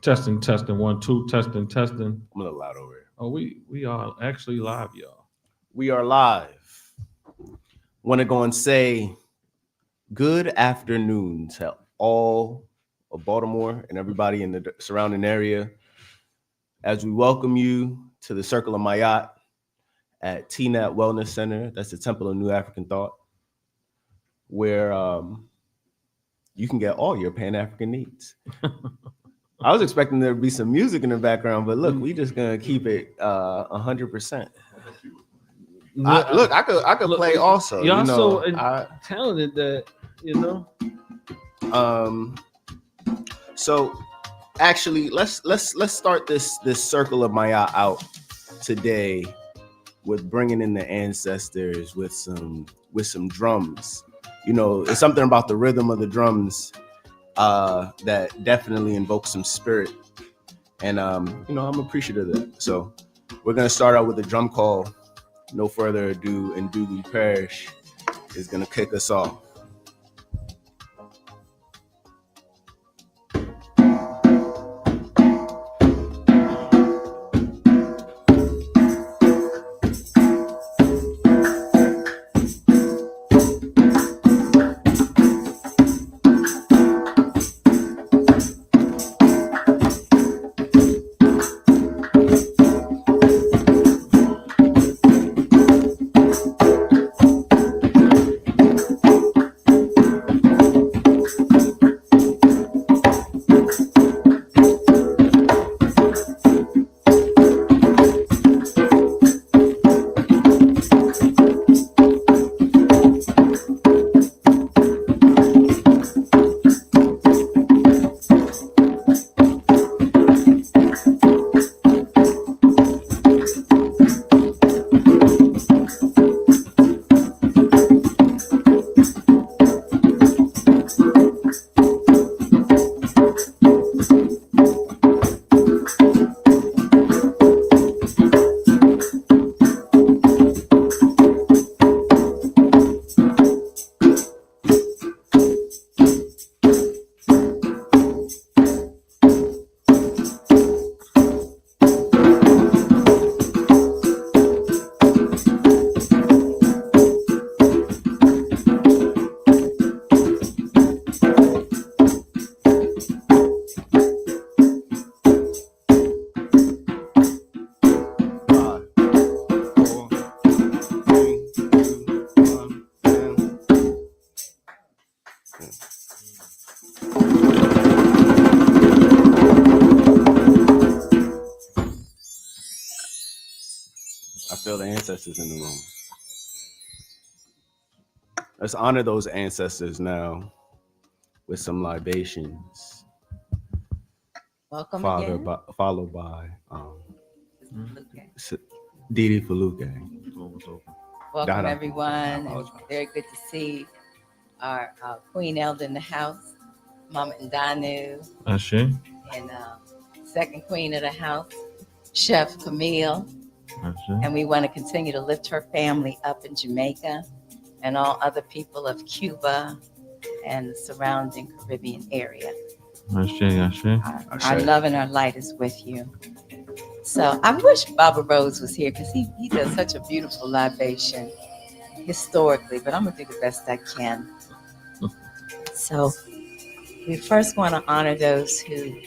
Testing, testing, one, two, testing, testing. I'm a little loud over here. Oh, we are actually live, y'all. We are live. Want to go and say good afternoon to all of Baltimore and everybody in the surrounding area as we welcome you to the Circle of Mayat at TNAT Wellness Center. That's the Temple of New African Thought, where you can get all your Pan-African needs. I was expecting there to be some music in the background, but look, we just gonna keep it 100%. Look, I could play also. Y'all you know, so talented that So actually, let's start this circle of Maya out today with bringing in the ancestors with some drums. You know, it's something about the rhythm of the drums that definitely invokes some spirit, and you know, I'm appreciative of that. So we're gonna start out with a drum call. No further ado, and Dooley Parish is gonna kick us off. I feel the ancestors in the room. Let's honor those ancestors now with some libations. Welcome followed by Didi Faluke. Welcome, everyone. It's very good to see our Queen Elder in the house, Mama Ndanu, Ashe. and second Queen of the house, Chef Camille. Ashe. And we want to continue to lift her family up in Jamaica and all other people of Cuba and the surrounding Caribbean area. Ashe, ashe. Our love and our light is with you. So I wish Baba Rose was here because he does such a beautiful libation historically, but I'm going to do the best I can. So we first want to honor those who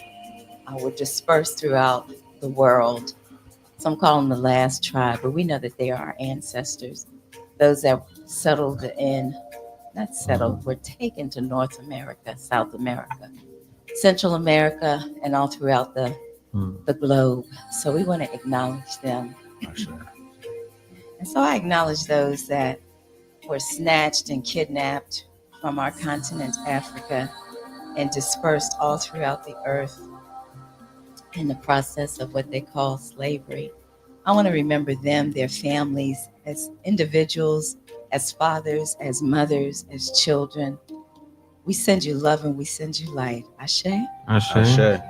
were dispersed throughout the world. Some call them the last tribe, but we know that they are our ancestors. Those that settled were taken to North America, South America, Central America, and all throughout the globe. So we want to acknowledge them. And so I acknowledge those that were snatched and kidnapped from our continent, Africa, and dispersed all throughout the earth in the process of what they call slavery. I want to remember them, their families, as individuals, as fathers, as mothers, as children. We send you love and we send you light. Ashe? Ashe. Ashe.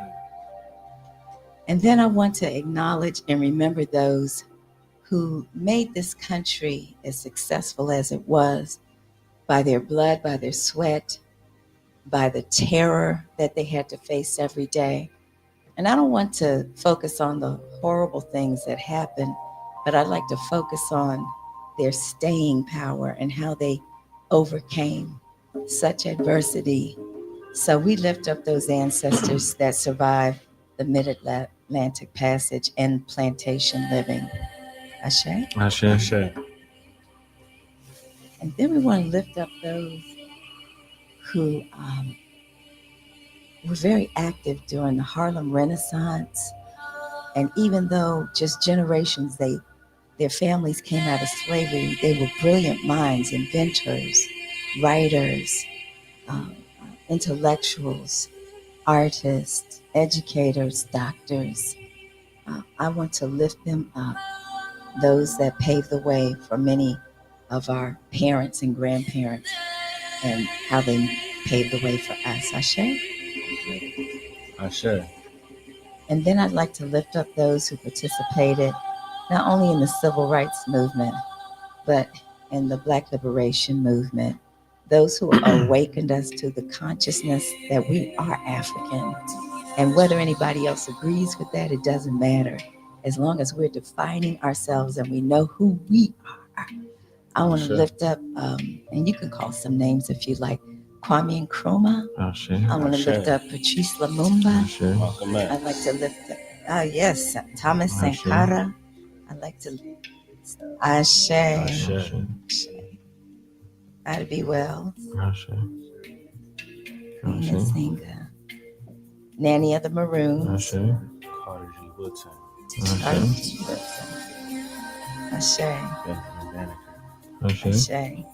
And then I want to acknowledge and remember those who made this country as successful as it was by their blood, by their sweat, by the terror that they had to face every day. And I don't want to focus on the horrible things that happen, but I'd like to focus on their staying power and how they overcame such adversity. So we lift up those ancestors that survived the Mid Atlantic Passage and plantation living. Ashe. Ashe. Sure. And then we want to lift up those who were very active during the Harlem Renaissance. And even though just generations their families came out of slavery, they were brilliant minds, inventors, writers, intellectuals, artists, educators, doctors. I want to lift them up, those that paved the way for many of our parents and grandparents and how they paved the way for us. Ashe? Sure. And then I'd like to lift up those who participated not only in the civil rights movement, but in the Black liberation movement, those who awakened us to the consciousness that we are African. And whether anybody else agrees with that, it doesn't matter. As long as we're defining ourselves and we know who we are. I want to Sure. lift up, and you can call some names if you like, Kwame Nkrumah. Ashe. I want to Sure. lift up Patrice Lumumba. Ashe. Welcome back. I'd like to lift up, yes, Thomas Ashe. Sankara. I'd like to, Ashe. Ashe. Ashe. I'd be well. Ashe. Nina Ashe. Singa. Nanny of the Maroons. Ashe. Carter G. Woodson. Ashe. Ashe. Benjamin Banneker. Ashe. Ashe.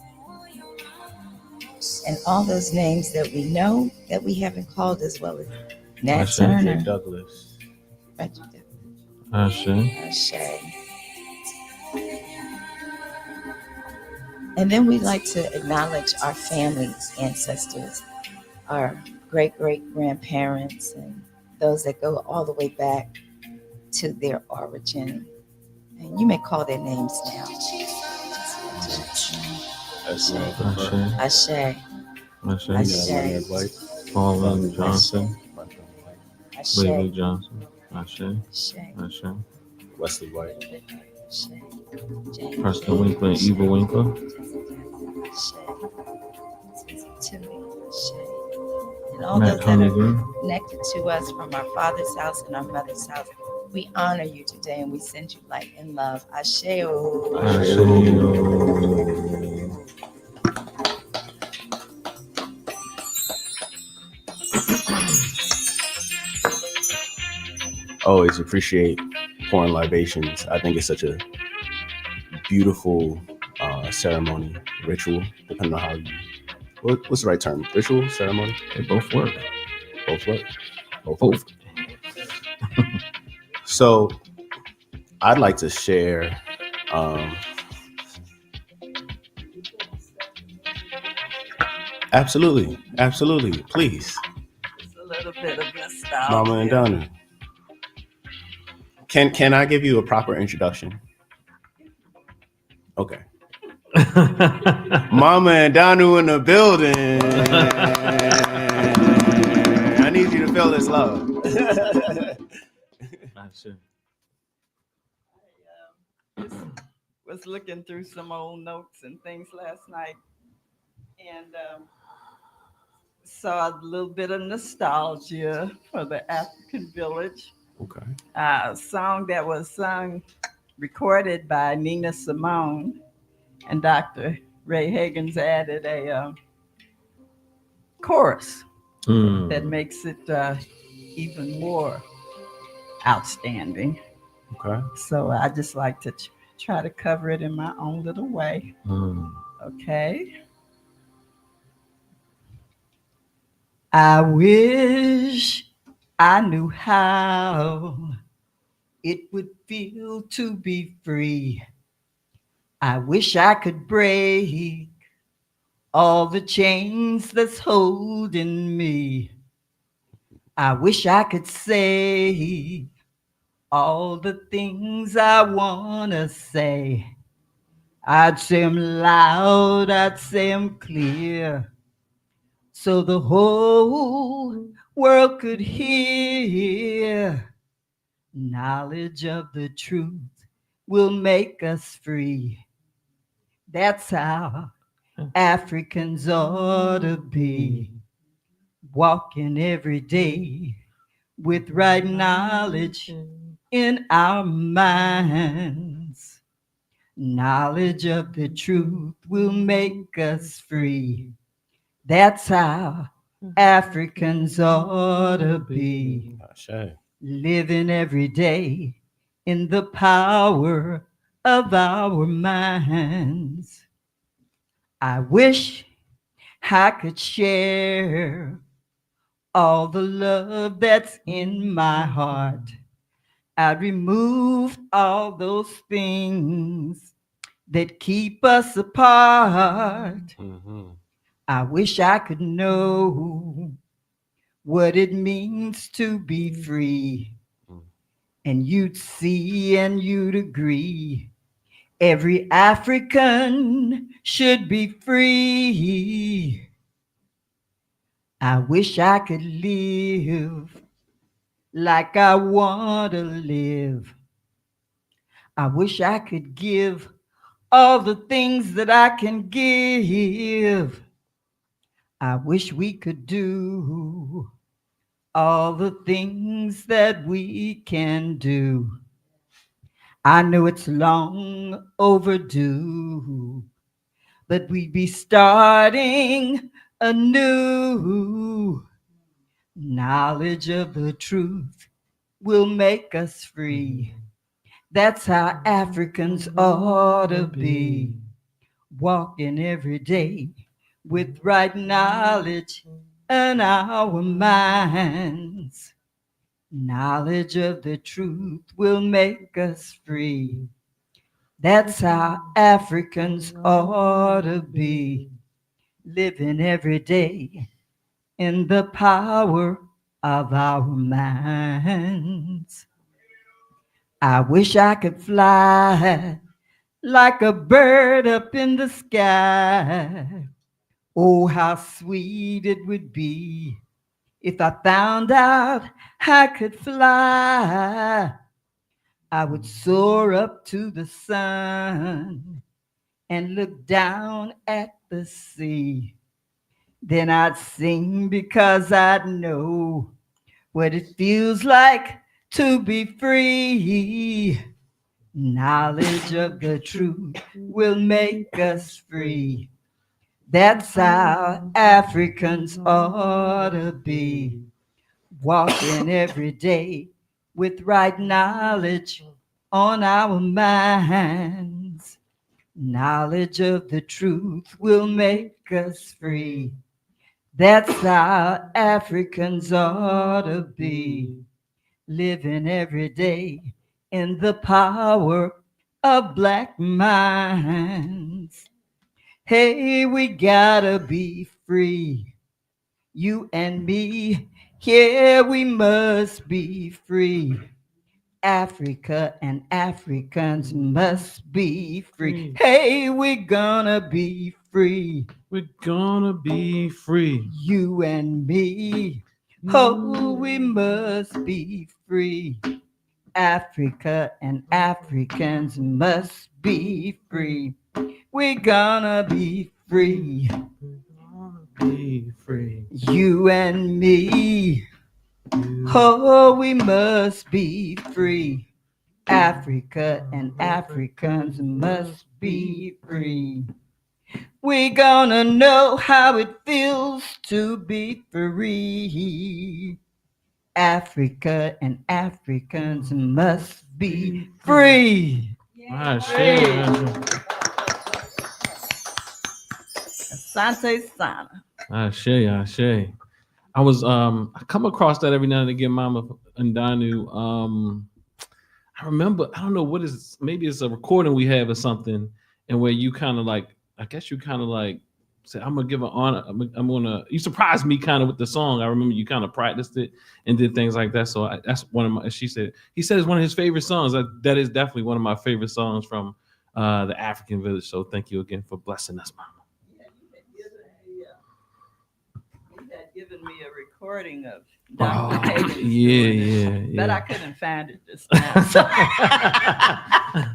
And all those names that we know that we haven't called, as well as Nat Ashe. Turner. Frederick Douglass. Ashe. Ashe. And then we like to acknowledge our family ancestors, our great grandparents, and those that go all the way back to their origin. And you may call their names now. As well. Ashe. Ashe. Ashe. Ashe. Leonard White. Pauline Johnson. Ashe. Lily Johnson. Ashe. Ashe. Ashe. Wesley White. Ashe. Preston Winkler and Eva Winkler. And all Matt those that Conley are Green. connected to us from our father's house and our mother's house, we honor you today and we send you light and love. Asheo. Always appreciate pouring libations. I think it's such a beautiful ceremony, ritual, depending on how you. What's the right term? Ritual, ceremony? They both work. Both work. Both. So, I'd like to share. Absolutely, please. Just a little bit of nostalgia. Mama and Danu. Can I give you a proper introduction? Okay. Mama and Danu in the building. I need you to feel this love. Ashe. Was looking through some old notes and things last night, and saw a little bit of nostalgia for the African village. Okay. A song that was sung, recorded by Nina Simone, and Dr. Ray Higgins added a chorus that makes it even more outstanding. Okay. So I just like to try to cover it in my own little way. Okay. I wish I knew how it would feel to be free. I wish I could break all the chains that's holding me. I wish I could say all the things I want to say. I'd say them loud, I'd say them clear, so the whole world could hear. Knowledge of the truth will make us free. That's how Africans ought to be. Walking every day with right knowledge in our minds. Knowledge of the truth will make us free. That's how Africans ought to be. Ashe. Living every day in the power of our minds. I wish I could share all the love that's in my heart. I'd remove all those things that keep us apart. Mhm. I wish I could know what it means to be free. And you'd see and you'd agree. Every African should be free. I wish I could live like I want to live. I wish I could give all the things that I can give. I wish we could do all the things that we can do. I know it's long overdue, but we'd be starting anew. Knowledge of the truth will make us free. That's how Africans ought to be. Walking every day with right knowledge in our minds. Knowledge of the truth will make us free. That's how Africans ought to be. Living every day in the power of our minds. I wish I could fly like a bird up in the sky. Oh, how sweet it would be if I found out I could fly. I would soar up to the sun and look down at the sea. Then I'd sing because I'd know what it feels like to be free. Knowledge of the truth will make us free. That's how Africans ought to be. Walking every day with right knowledge on our minds. Knowledge of the truth will make us free. That's how Africans ought to be. Living every day in the power of black minds. Hey, we gotta be free. You and me, yeah, we must be free. Africa and Africans must be free. Hey, we're gonna be free. We're gonna be free. You and me, oh, we must be free. Africa and Africans must be free. We're gonna be free. Be free. You and me, oh, we must be free. Africa and Africans must be free. We're gonna know how it feels to be free. Africa and Africans must be free. Asante Sana. Ashe. I was I come across that every now and again, Mama Ndanu. I remember, I don't know what is, maybe it's a recording we have or something, and where you kind of like, I guess you kind of like said, I'm gonna give an honor. I'm gonna. You surprised me kind of with the song. I remember you kind of practiced it and did things like that. So that's one of my. She said he said it's one of his favorite songs. That is definitely one of my favorite songs from the African Village. So thank you again for blessing us, Mama. You had given me a recording of Dr. Oh, Hagen's yeah, doing it. yeah, But I yeah. couldn't find it this time. So I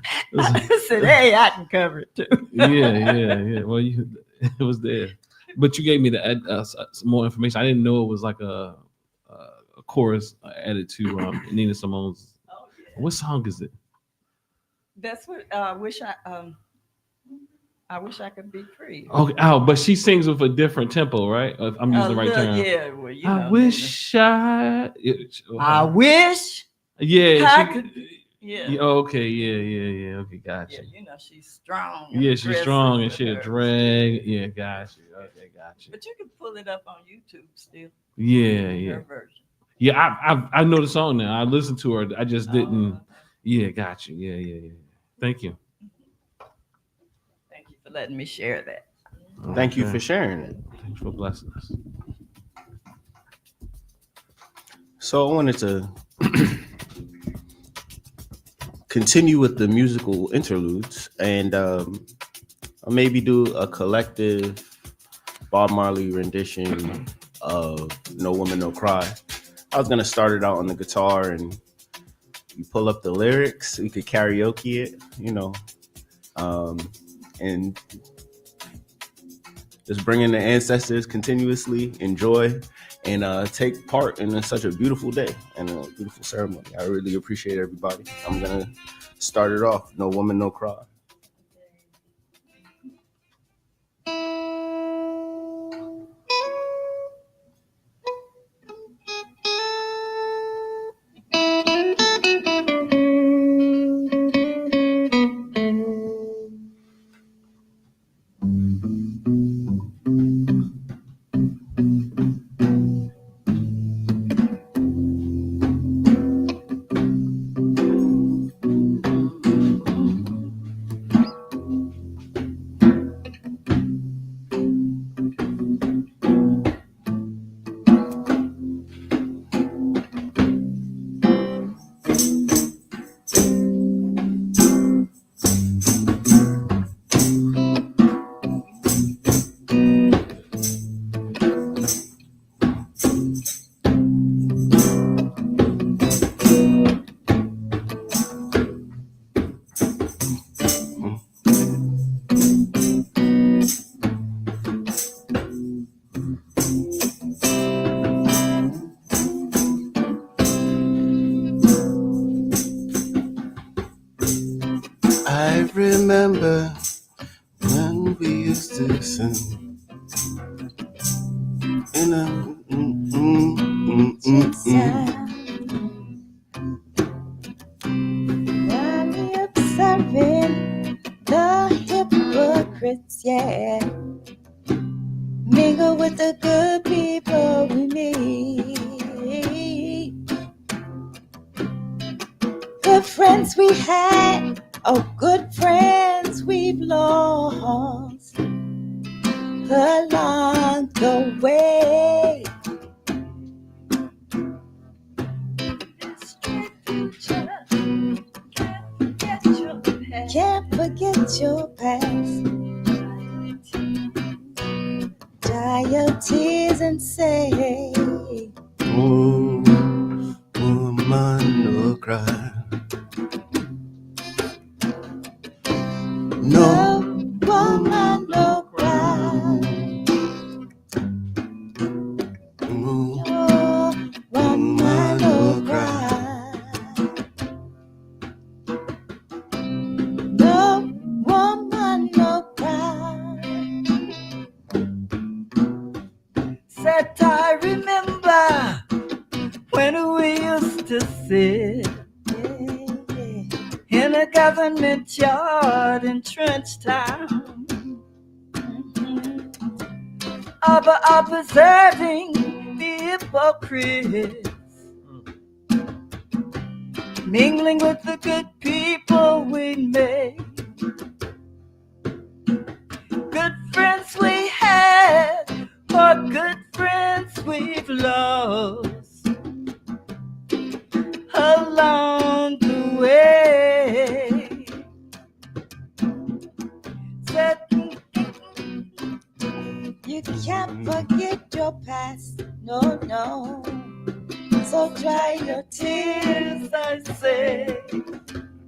said, hey, I can cover it too. Yeah. Well, it was there, but you gave me some more information. I didn't know it was like a chorus added to Nina Simone's. Oh, yeah. What song is it? That's what I wish I could be free. Okay, but she sings with a different tempo, right? If I'm using the right term. Yeah, well, you I know, wish I. I wish. Yeah, I she could. Yeah. Yeah, okay, yeah. Okay, gotcha. Yeah, you know she's strong. Yeah, she's strong and aggressive she a with her. drag. Yeah, gotcha. Okay, gotcha. But you can pull it up on YouTube still. Yeah. Her version. Yeah, I know the song now. I listened to her. I just didn't. Oh. Yeah, gotcha. Yeah. Thank you. Thank you for letting me share that. Thank you for sharing it. Thanks for blessing us. So I wanted to continue with the musical interludes and maybe do a collective Bob Marley rendition of No Woman, No Cry. I was going to start it out on the guitar and you pull up the lyrics, you could karaoke it, and just bring in the ancestors continuously, enjoy, and take part in such a beautiful day and a beautiful ceremony. I really appreciate everybody. I'm going to start it off. No Woman, No Cry. I remember when we used to sing in a I'm observing the hypocrites, yeah. Mingle with the good people we meet. Good friends we had, good friends we've lost along the way. Can't forget your past. Dry your tears and say, oh, woman, no cry. No woman, no cry. No Woman, no cry. No woman, no cry. Said I remember when we used to sit in a government yard in Trenchtown, observing the hypocrites, mingling with the good people we made. Good friends we had, or good friends we've lost along the way. Said, You can't forget your past, no.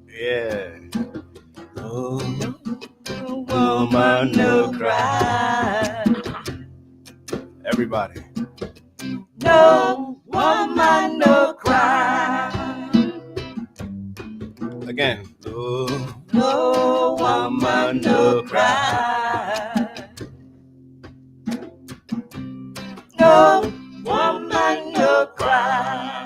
Yeah. No woman no cry. Everybody. No woman no cry. Again. No woman no cry. No woman no cry.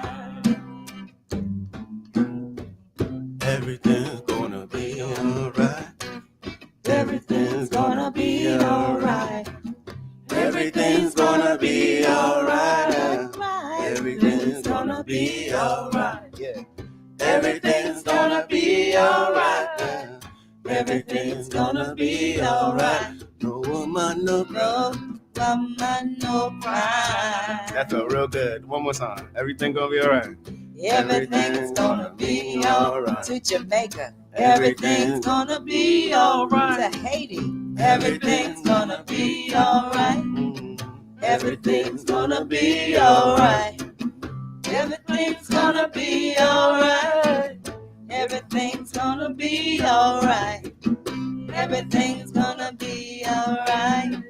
Everything's gonna be alright. Everything's gonna be alright. Everything's gonna be alright. Everything's gonna be alright. Yeah. Everything's gonna be alright. Everything's gonna be alright. No woman, no No woman no cry. That's a real good. One more time. Everything gonna be alright. Everything's gonna be alright. To Jamaica, Everything's gonna be alright. to Haiti, Everything's gonna be alright. Everything's gonna be alright. Everything's gonna be alright. Everything's gonna be alright. Everything's gonna be alright.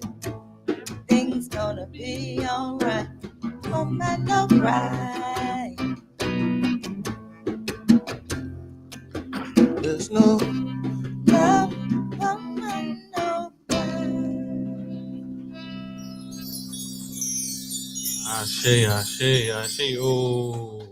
Everything's gonna be alright. Oh my no cry. There's no No, oh my no cry. Ashe. Oh.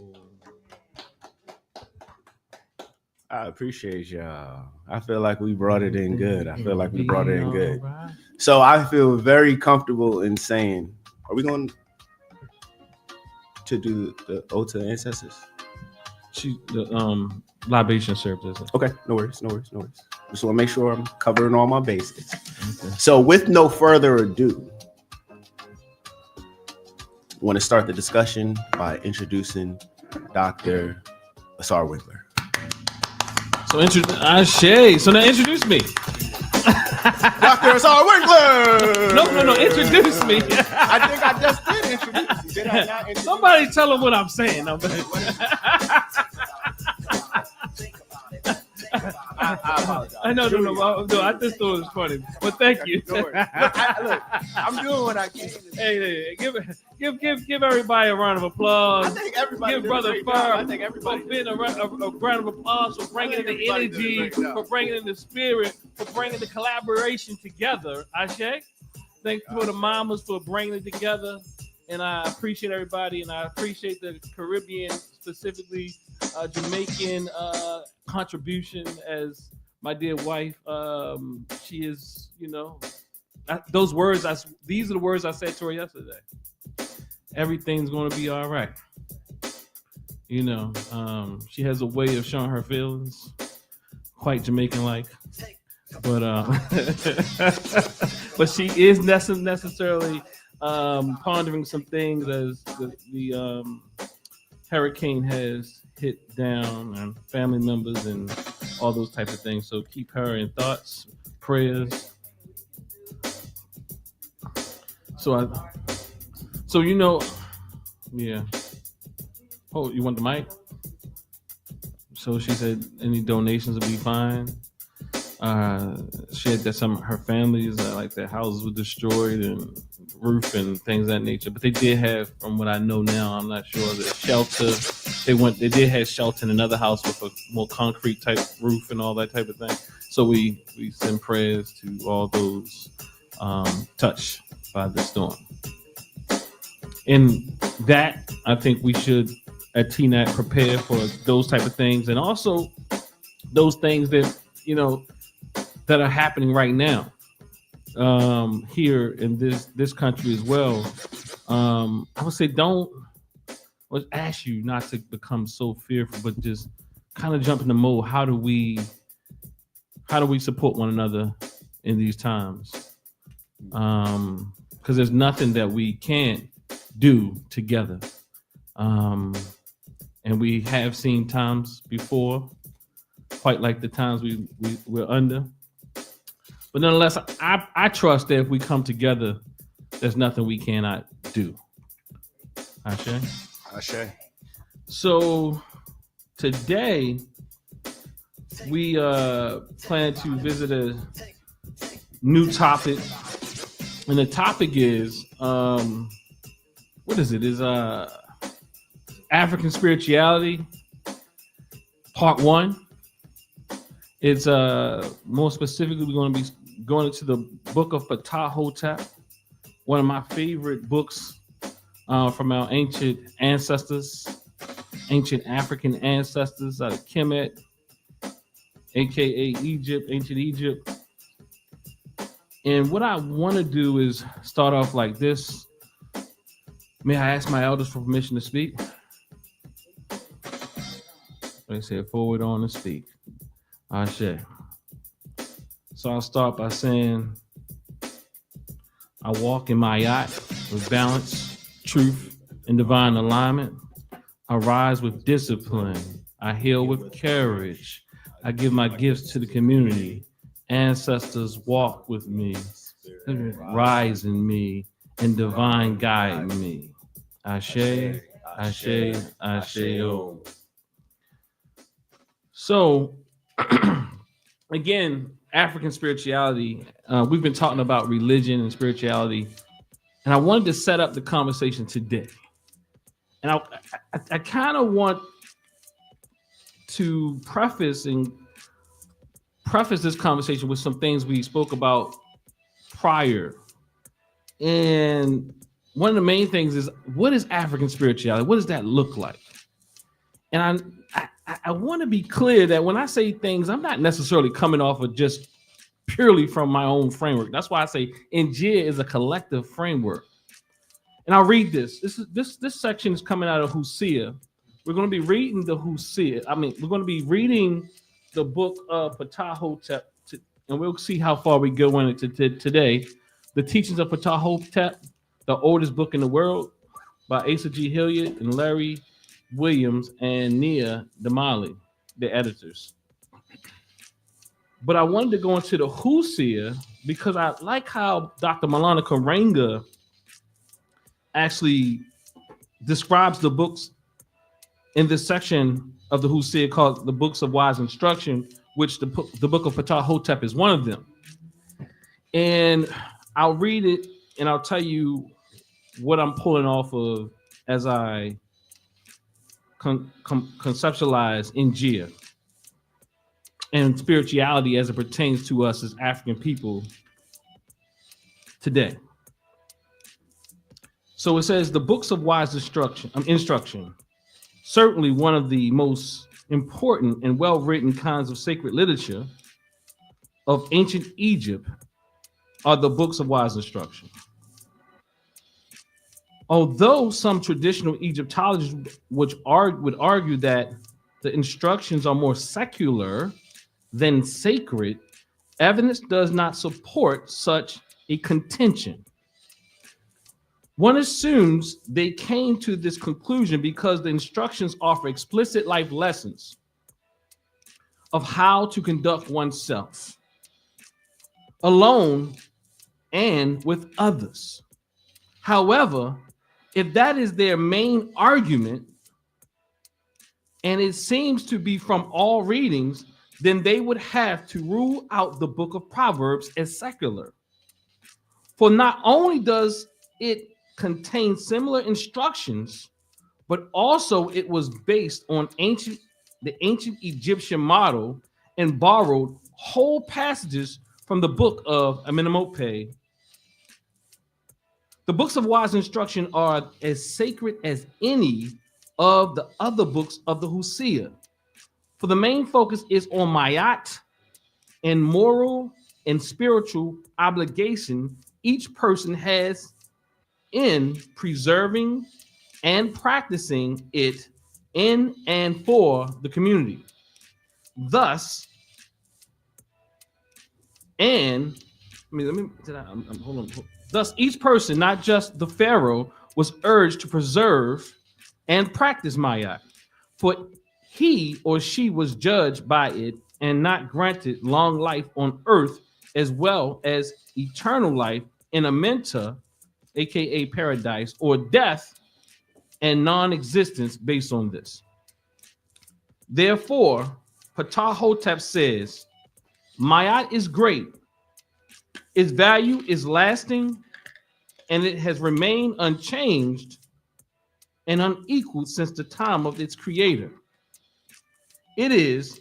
I appreciate y'all. I feel like we brought it in good. I feel like we brought it in good. Alright. So I feel very comfortable in saying, are we going to do the ode to the ancestors? The libation served as it. Okay, no worries. Just want to make sure I'm covering all my bases. Okay. So with no further ado, I want to start the discussion by introducing Dr. Asar Winkler. So Ashe. So now introduce me. Dr. Asar Winkler! No. Introduce me. I think I just did introduce you. Did I not introduce you? Somebody tell them what I'm saying. No, I apologize. I know. No. I just thought it was funny. But thank you. Don't worry. Look, I'm doing what I can. Hey, give everybody a round of applause. I think everybody Give did a Brother great job. Farr I think everybody for being a round of applause, for bringing in the everybody did a energy, great job. for bringing in the spirit, for bringing the collaboration together. Ashe. Thank you for the mamas for bringing it together. And I appreciate everybody, and I appreciate the Caribbean, specifically Jamaican contribution. As my dear wife, she is, those words. These are the words I said to her yesterday. Everything's going to be all right. She has a way of showing her feelings, quite Jamaican-like. But but she is necessarily pondering some things as the hurricane has hit down, and family members and all those type of things. So keep her in thoughts, prayers. Yeah. Oh, you want the mic? So she said any donations will be fine. She had that some her families, like their houses were destroyed and roof and things of that nature. But they did have, from what I know now, I'm not sure, the shelter. They did have shelter in another house with a more concrete type roof and all that type of thing. So we send prayers to all those touched by the storm. And that, I think we should at TNAT prepare for those type of things, and also those things that that are happening right now here in this country as well. I would say let's ask you not to become so fearful, but just kind of jump in the mode. How do we support one another in these times? Because there's nothing that we can't do together. And we have seen times before, quite like the times we're under. But nonetheless, I trust that if we come together, there's nothing we cannot do. Ashe? Ashe. So today we plan to visit a new topic, and the topic is what is it? Is African spirituality, part 1. It's more specifically we're going to be going into the Book of Ptahhotep, one of my favorite books from our ancient ancestors, ancient African ancestors out of Kemet, aka Egypt, ancient Egypt. And what I want to do is start off like this. May I ask my elders for permission to speak? They said forward on and speak. Ashe. So I'll start by saying, I walk in my yacht with balance, truth, and divine alignment. I rise with discipline. I heal with courage. I give my gifts to the community. Ancestors walk with me, rise in me, and divine guide me. Ashe, Ashe, Ashe, oh. So, again, African spirituality, we've been talking about religion and spirituality, and I wanted to set up the conversation today. And I kind of want to preface this conversation with some things we spoke about prior. And one of the main things is, what is African spirituality? What does that look like? And I want to be clear that when I say things, I'm not necessarily coming off of just purely from my own framework. That's why I say Njia is a collective framework. And I'll read this. This section is coming out of Hosea. We're going to be reading the Hosea. We're going to be reading the Book of Ptahhotep, and we'll see how far we go in it today. The Teachings of Ptahhotep, the oldest book in the world, by Asa G. Hilliard and Larry Williams and Nia Damali, the editors. But I wanted to go into the Hosea because I like how Dr. Malana Karenga actually describes the books in this section of the Hosea called the Books of Wise Instruction, which the Book of Ptahhotep is one of them. And I'll read it and I'll tell you what I'm pulling off of as I conceptualize Njia and spirituality as it pertains to us as African people today. So it says the books of wise instruction, certainly one of the most important and well-written kinds of sacred literature of ancient Egypt are the books of wise instruction. Although some traditional Egyptologists would argue that the instructions are more secular than sacred, evidence does not support such a contention. One assumes they came to this conclusion because the instructions offer explicit life lessons of how to conduct oneself alone and with others. However, if that is their main argument, and it seems to be from all readings, then they would have to rule out the Book of Proverbs as secular. For not only does it contain similar instructions, but also it was based on the ancient Egyptian model and borrowed whole passages from the Book of Amenemope. The books of wise instruction are as sacred as any of the other books of the Hosea. For the main focus is on Mayat and moral and spiritual obligation each person has in preserving and practicing it in and for the community. Thus, Thus, each person, not just the Pharaoh, was urged to preserve and practice Mayat, for he or she was judged by it and not granted long life on earth as well as eternal life in Amenta, aka paradise, or death and non-existence based on this. Therefore, Ptahhotep says, Mayat is great, its value is lasting, and it has remained unchanged and unequaled since the time of its creator. It is,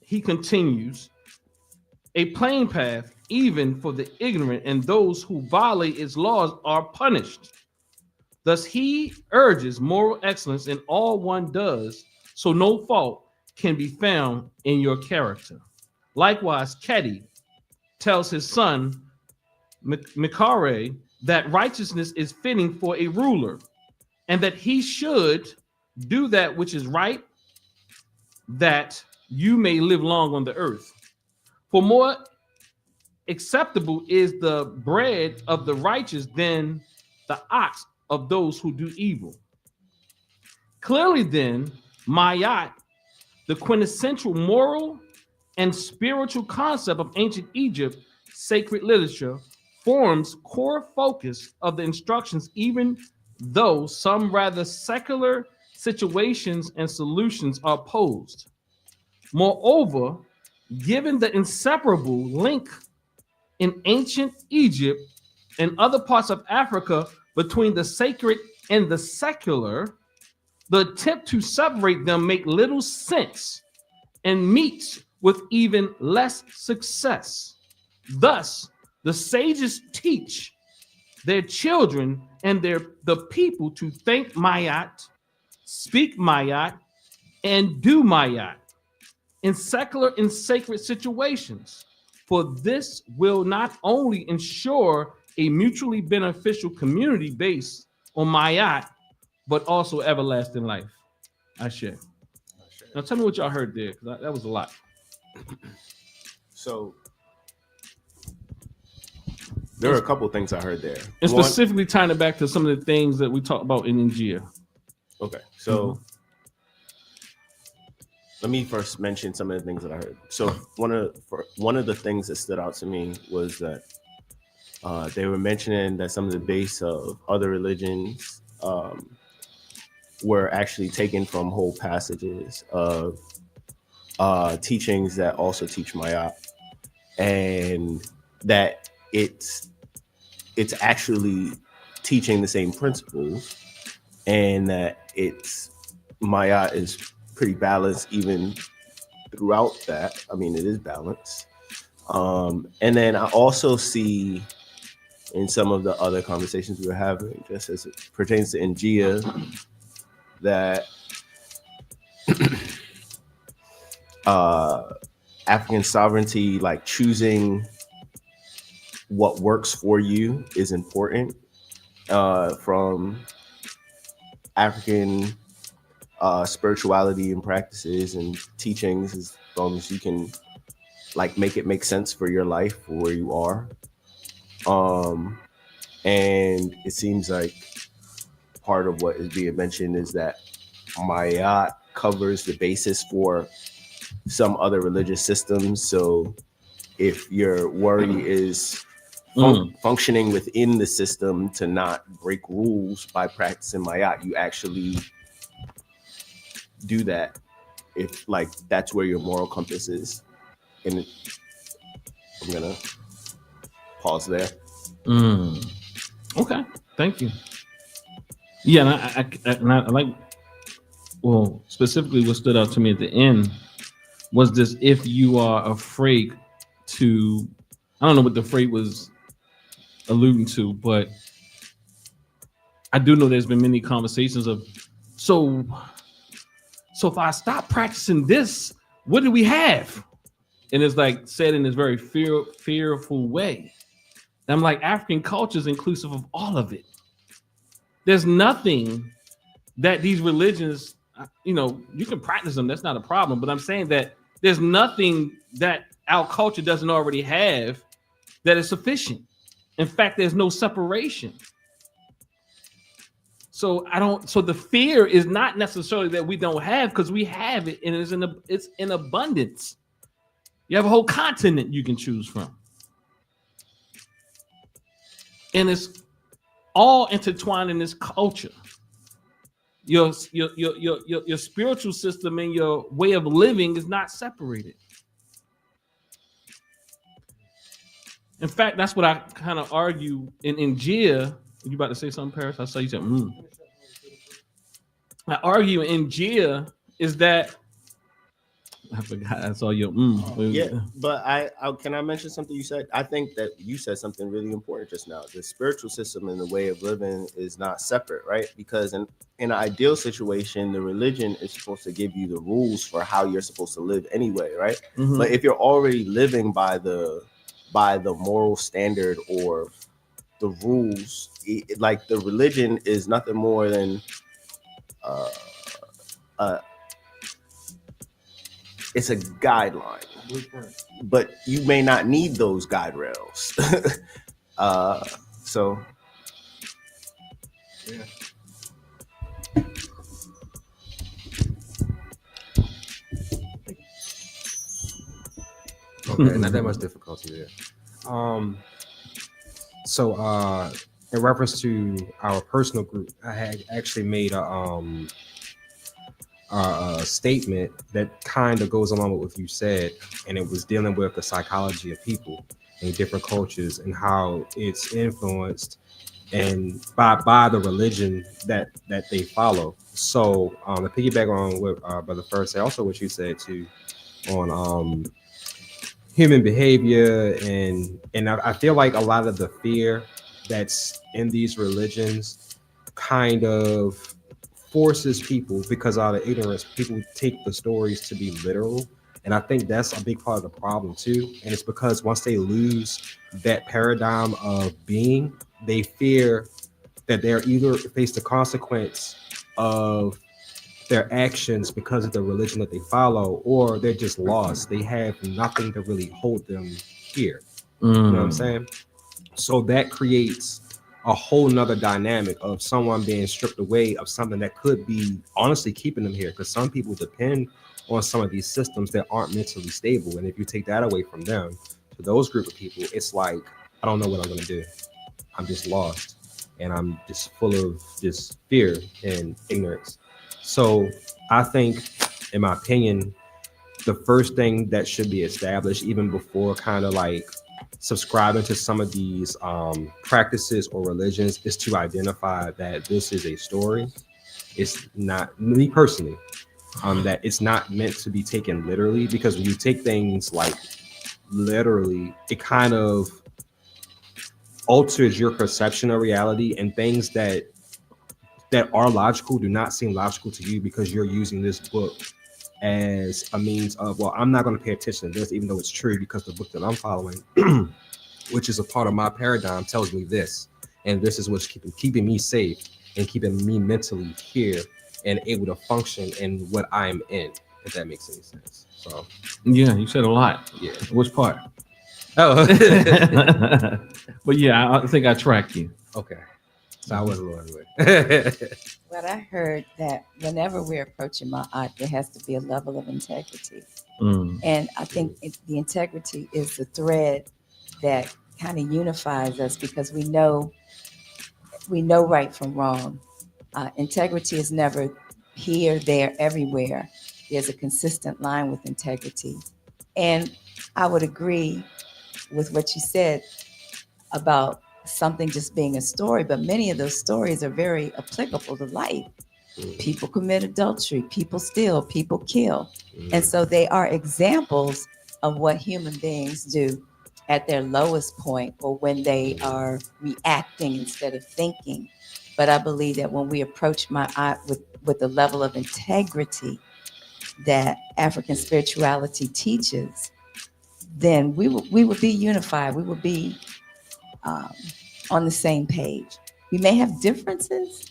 he continues, a plain path even for the ignorant, and those who violate its laws are punished. Thus he urges moral excellence in all one does, so no fault can be found in your character. Likewise, Kedi tells his son Mikare that righteousness is fitting for a ruler, and that he should do that which is right, that you may live long on the earth. For more acceptable is the bread of the righteous than the ox of those who do evil. Clearly, then, Mayat, the quintessential moral and spiritual concept of ancient Egypt sacred literature, forms core focus of the instructions, even though some rather secular situations and solutions are posed. Moreover, given the inseparable link in ancient Egypt and other parts of Africa between the sacred and the secular, the attempt to separate them make little sense and meets with even less success. Thus, the sages teach their children and the people to think Mayat, speak Mayat, and do Mayat in secular and sacred situations. For this will not only ensure a mutually beneficial community based on Mayat, but also everlasting life. Ashe. Now tell me what y'all heard there, because that was a lot. So there are a couple of things I heard there. And specifically tying it back to some of the things that we talked about in Njia. Okay, so let me first mention some of the things that I heard. So one of the things that stood out to me was that they were mentioning that some of the base of other religions were actually taken from whole passages of teachings that also teach Mayat, and that it's actually teaching the same principles, and that Mayat is pretty balanced even throughout that. I mean, it is balanced. And then I also see in some of the other conversations we were having, just as it pertains to Njia, that African sovereignty, like choosing what works for you, is important. From African spirituality and practices and teachings, as long as you can like make it make sense for your life, for where you are. And it seems like part of what is being mentioned is that Mayat covers the basis for some other religious systems. So if your worry is functioning within the system to not break rules by practicing Mayat, you actually do that if like that's where your moral compass is. And I'm gonna pause there. Okay, thank you. Yeah, and I like, well, specifically what stood out to me at the end was this: if you are afraid to, I don't know what the afraid was alluding to, but I do know there's been many conversations of, so if I stop practicing this, what do we have? And it's like said in this very fearful way. And I'm like, African culture is inclusive of all of it. There's nothing that these religions, you can practice them, that's not a problem. But I'm saying that there's nothing that our culture doesn't already have that is sufficient. In fact, there's no separation. So the fear is not necessarily that we don't have, because we have it, and it's in abundance. You have a whole continent you can choose from. And it's all intertwined in this culture. your spiritual system and your way of living is not separated. In fact, that's what I kind of argue in Njia. You about to say something, Paris? I saw you said, I argue in Njia is that I forgot. I saw your Yeah, but I can I mention something you said? I think that you said something really important just now. The spiritual system and the way of living is not separate, right? Because in an ideal situation, the religion is supposed to give you the rules for how you're supposed to live anyway, right? Mhm. But if you're already living by the moral standard or the rules, like the religion is nothing more than it's a guideline, but you may not need those guide rails. So Yeah. Okay, not that much difficulty there. So in reference to our personal group, I had actually made a statement that kind of goes along with what you said, and it was dealing with the psychology of people in different cultures and how it's influenced and by the religion that they follow. So to piggyback on what Brother First said, also what you said too on human behavior and I feel like a lot of the fear that's in these religions kind of forces people, because out of ignorance people take the stories to be literal, and I think that's a big part of the problem too. And it's because once they lose that paradigm of being, they fear that they're either face the consequence of their actions because of the religion that they follow, or they're just lost. They have nothing to really hold them here. You know what I'm saying? So that creates a whole nother dynamic of someone being stripped away of something that could be honestly keeping them here. Because some people depend on some of these systems that aren't mentally stable. And if you take that away from them, to those group of people, it's like, I don't know what I'm going to do. I'm just lost. And I'm just full of just fear and ignorance. So I think, in my opinion, the first thing that should be established, even before kind of like subscribing to some of these practices or religions, is to identify that this is a story. It's not, me personally, that it's not meant to be taken literally, because when you take things like literally, it kind of alters your perception of reality, and things that are logical do not seem logical to you because you're using this book as a means of, well, I'm not going to pay attention to this even though it's true, because the book that I'm following which is a part of my paradigm tells me this, and this is what's keeping me safe and keeping me mentally here and able to function in what I'm in, if that makes any sense. So yeah, you said a lot. yeah. Which part? Oh But yeah, I think I tracked you. okay, so I wasn't going anywhere. But I heard that whenever we're approaching Ma'at, there has to be a level of integrity. And I think the integrity is the thread that kind of unifies us, because we know right from wrong. Integrity is never here, there, everywhere. There's a consistent line with integrity. And I would agree with what you said about something just being a story, but many of those stories are very applicable to life. People commit adultery, people steal, people kill. And so they are examples of what human beings do at their lowest point, or when they are reacting instead of thinking. But I believe that when we approach Ma'at with the level of integrity that African spirituality teaches, then we will be unified. We will be on the same page. We may have differences,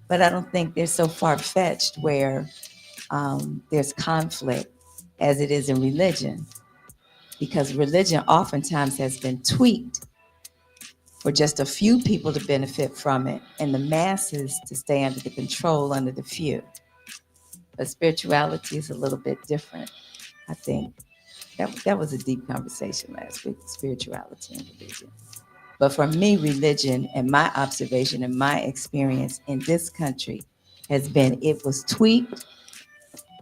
but I don't think they're so far-fetched where there's conflict as it is in religion, because religion oftentimes has been tweaked for just a few people to benefit from it and the masses to stay under the control under the few. But spirituality is a little bit different, I think. That was a deep conversation last week, spirituality and religion. But for me, religion and my observation and my experience in this country has been it was tweaked.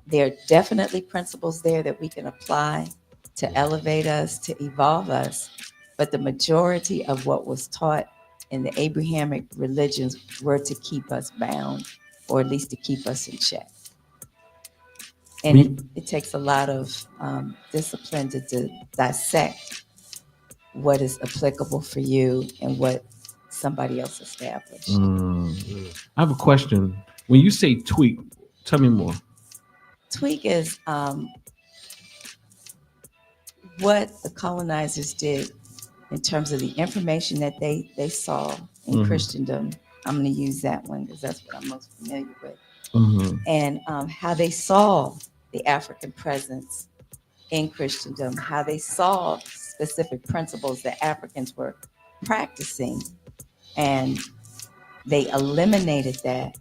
There are definitely principles there that we can apply to elevate us, to evolve us. But the majority of what was taught in the Abrahamic religions were to keep us bound, or at least to keep us in check. And it takes a lot of discipline to dissect what is applicable for you and what somebody else established. I have a question. When you say tweak, tell me more. Tweak is what the colonizers did in terms of the information that they saw in Christendom. I'm going to use that one because that's what I'm most familiar with. And how they saw the African presence in Christendom, how they saw specific principles that Africans were practicing, and they eliminated that,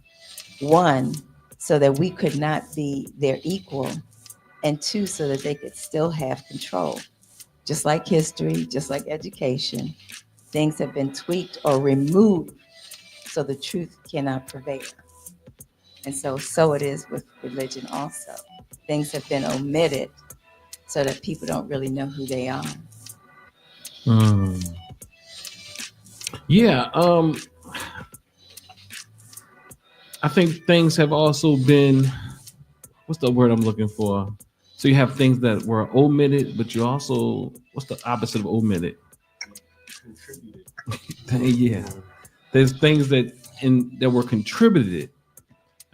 one, so that we could not be their equal, and two, so that they could still have control. Just like history, just like education, things have been tweaked or removed so the truth cannot prevail. And so it is with religion also. Things have been omitted so that people don't really know who they are. Yeah, I think things have also been, what's the word I'm looking for? So you have things that were omitted, but you also, what's the opposite of omitted? Contributed. Yeah, there's things that were contributed.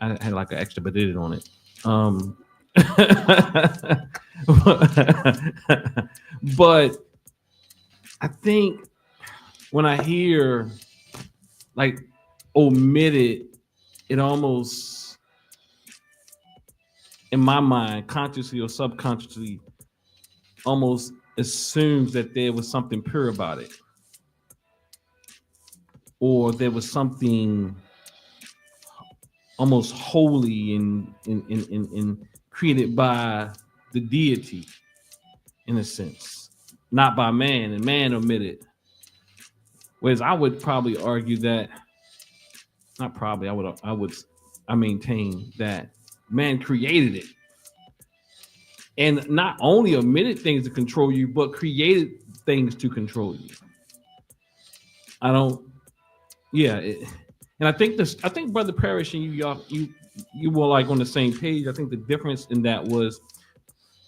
I had like an extra but on it. But I think when I hear like omitted, it almost, in my mind, consciously or subconsciously, almost assumes that there was something pure about it, or there was something almost holy and created by the deity, in a sense, not by man, and man omitted. Whereas I would probably argue that, not probably, I maintain that man created it, and not only omitted things to control you, but created things to control you. I don't, yeah, and I think Brother Parrish and you were like on the same page. I think the difference in that was,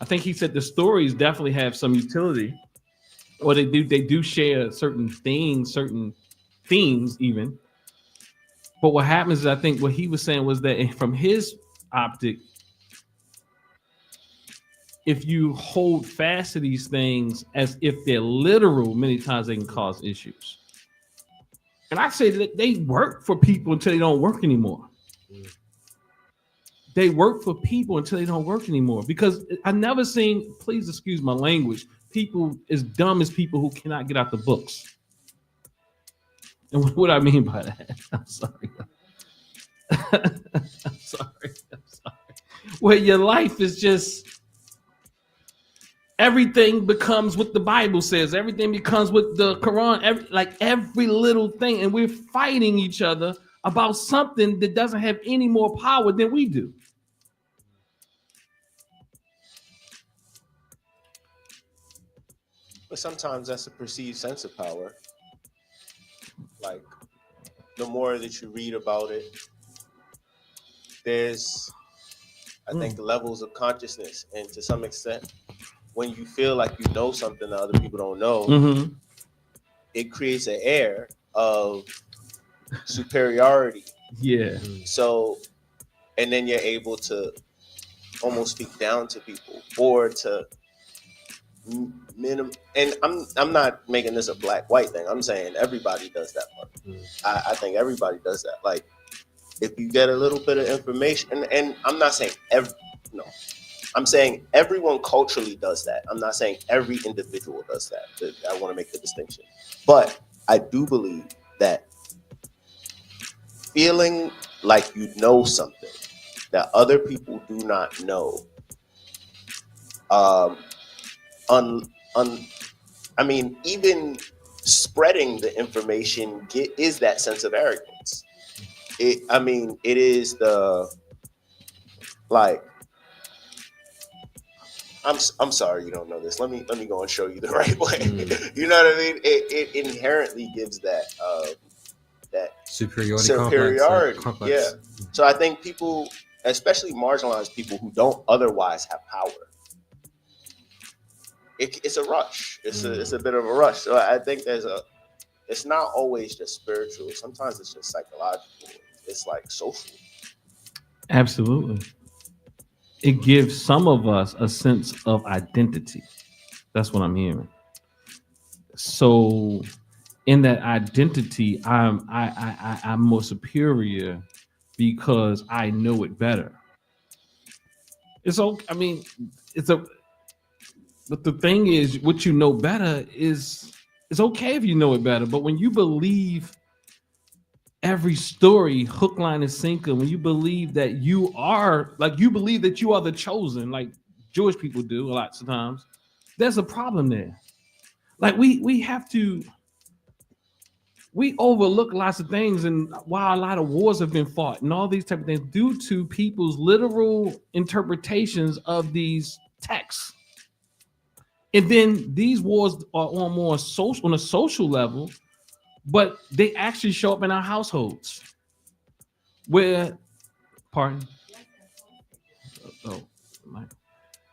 I think he said the stories definitely have some utility, or they do share certain things, certain themes even. But what happens is, I think what he was saying was that from his optic, if you hold fast to these things as if they're literal, many times they can cause issues. And I say that they work for people until they don't work anymore. They work for people until they don't work anymore. Because I never seen, please excuse my language, people as dumb as people who cannot get out the books. And what I mean by that, I'm sorry. I'm sorry. Where your life is just, everything becomes what the Bible says. Everything becomes what the Quran, every little thing. And we're fighting each other about something that doesn't have any more power than we do. But sometimes that's a perceived sense of power. Like, the more that you read about it, there's, I think, levels of consciousness. And to some extent, when you feel like you know something that other people don't know, it creates an air of superiority. Yeah. So, and then you're able to almost speak down to people, or to and I'm not making this a black-white thing. I'm saying everybody does that part. I think everybody does that. Like, if you get a little bit of information, and I'm not saying I'm saying everyone culturally does that. I'm not saying every individual does that. I want to make the distinction. But I do believe that feeling like you know something that other people do not know, I mean, even spreading the information is that sense of arrogance. it is the like. I'm sorry you don't know this. Let me go and show you the right way. You know what I mean? It inherently gives that superiority. Complex. Yeah. So I think people, especially marginalized people who don't otherwise have power, it's a rush. It's a bit of a rush. So I think it's not always just spiritual. Sometimes it's just psychological. It's like social. Absolutely. It gives some of us a sense of identity. That's what I'm hearing. So in that identity, I'm more superior because I know it better. It's okay. I mean, but the thing is, what you know better is it's okay if you know it better. But when you believe every story, hook, line, and sinker, when you believe that you are the chosen, like Jewish people do a lot of times, there's a problem there. Like we overlook lots of things, and while a lot of wars have been fought and all these type of things due to people's literal interpretations of these texts. And then these wars are on a social level, but they actually show up in our households. Where, pardon?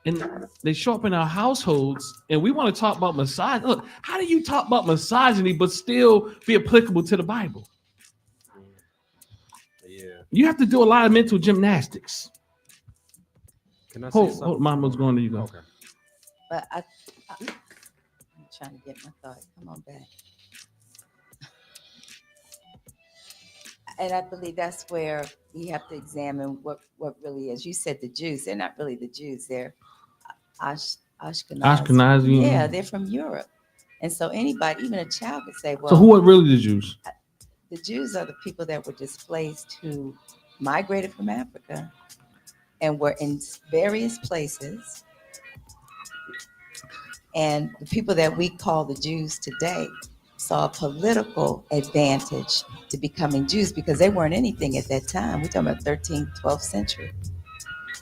And they show up in our households, and we want to talk about misogyny. Look, how do you talk about misogyny but still be applicable to the Bible? Yeah. You have to do a lot of mental gymnastics. Can I say something? Hold, Mama's going to you go. Okay. But I'm trying to get my thought. Come on back. And I believe that's where we have to examine what really is. You said the Jews. They're not really the Jews. They're Ashkenazi. Yeah, they're from Europe. And so anybody, even a child, could say, well. So who are really the Jews? The Jews are the people that were displaced who migrated from Africa and were in various places. And the people that we call the Jews today saw a political advantage to becoming Jews because they weren't anything at that time. We're talking about 13th, 12th century.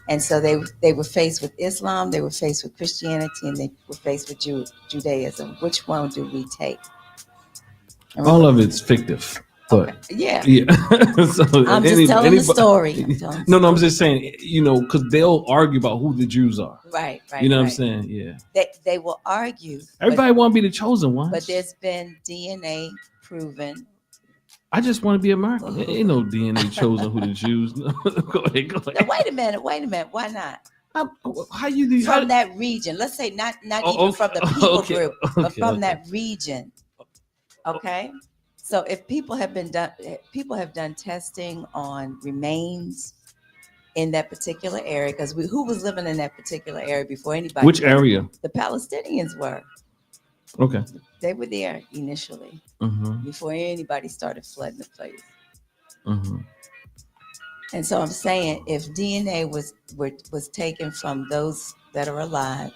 And so they were faced with Islam, they were faced with Christianity, and they were faced with Judaism. Which one do we take? All of it's fictive. But okay. Yeah. So I'm just telling the story. I'm just saying, because they'll argue about who the Jews are. Right. You know what I'm saying? Yeah. They will argue. Everybody want to be the chosen ones. But there's been DNA proven. I just want to be American. There ain't no DNA chosen who the Jews. Go ahead. Now, wait a minute. Why not? How you do from that region? Let's say not even from the people group, but from that region. Okay. So if people have done testing on remains in that particular area, because who was living in that particular area before anybody? Which area? The Palestinians were. Okay. They were there initially before anybody started flooding the place. And so I'm saying, if DNA was taken from those that are alive,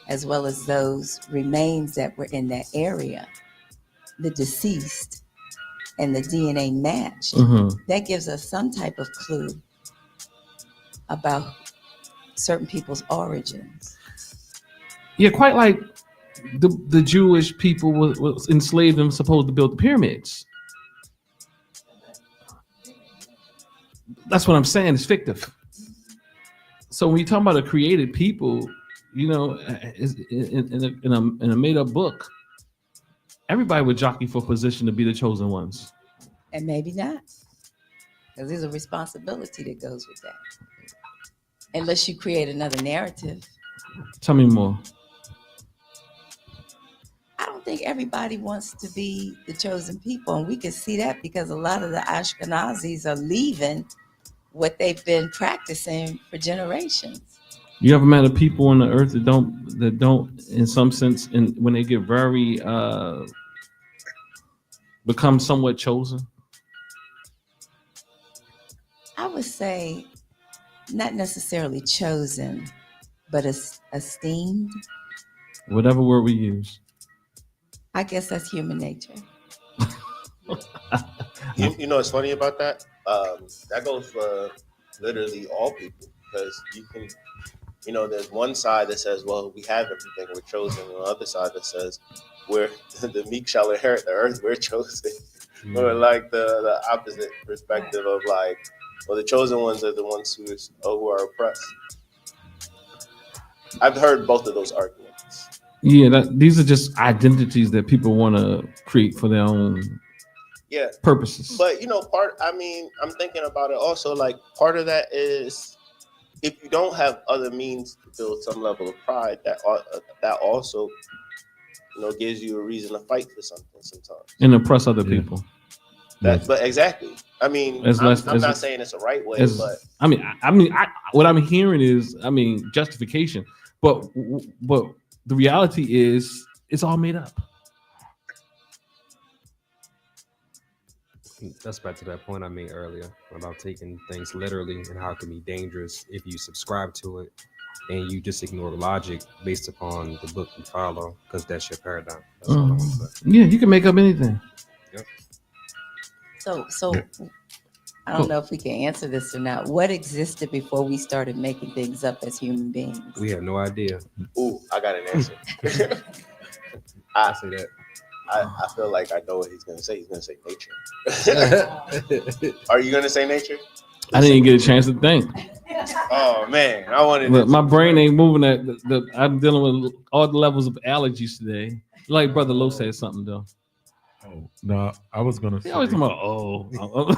as well as those remains that were in that area, the deceased, and the DNA matched, that gives us some type of clue about certain people's origins. Yeah, quite like the Jewish people was enslaved and supposed to build the pyramids. That's what I'm saying. It's fictive. So when you talk about a created people, in a made up book, everybody would jockey for position to be the chosen ones. And maybe not. Because there's a responsibility that goes with that. Unless you create another narrative. Tell me more. I don't think everybody wants to be the chosen people. And we can see that because a lot of the Ashkenazis are leaving what they've been practicing for generations. You ever met people on the earth that don't in some sense, and when they get very become somewhat chosen? I would say not necessarily chosen, but esteemed. Whatever word we use. I guess that's human nature. You know what's funny about that? That goes for literally all people, because you can, there's one side that says, well, we have everything, we're chosen, and the other side that says, we're the meek shall inherit the earth, we're chosen. Or like the opposite perspective of like, well, the chosen ones are the ones who are oppressed. I've heard both of those arguments. Yeah, these are just identities that people want to create for their own purposes. But I'm thinking about it also, like part of that is if you don't have other means to build some level of pride, that also gives you a reason to fight for something sometimes and oppress other people. But exactly. I mean, I'm not saying it's the right way, but what I'm hearing is, justification, but the reality is it's all made up. That's back to that point I made earlier about taking things literally and how it can be dangerous if you subscribe to it and you just ignore the logic based upon the book you follow, because that's your paradigm. That's all I want to say. Yeah, you can make up anything. Yep. So I don't know if we can answer this or not. What existed before we started making things up as human beings? We have no idea. Ooh, I got an answer. I say that. I feel like I know what he's going to say. He's going to say nature. Are you going to say nature? I didn't get a chance to think. Oh man, I wanted. Look, my brain ain't moving. I'm dealing with all the levels of allergies today. Like Brother Lowe said something though. Oh no, I was gonna say. He always talking about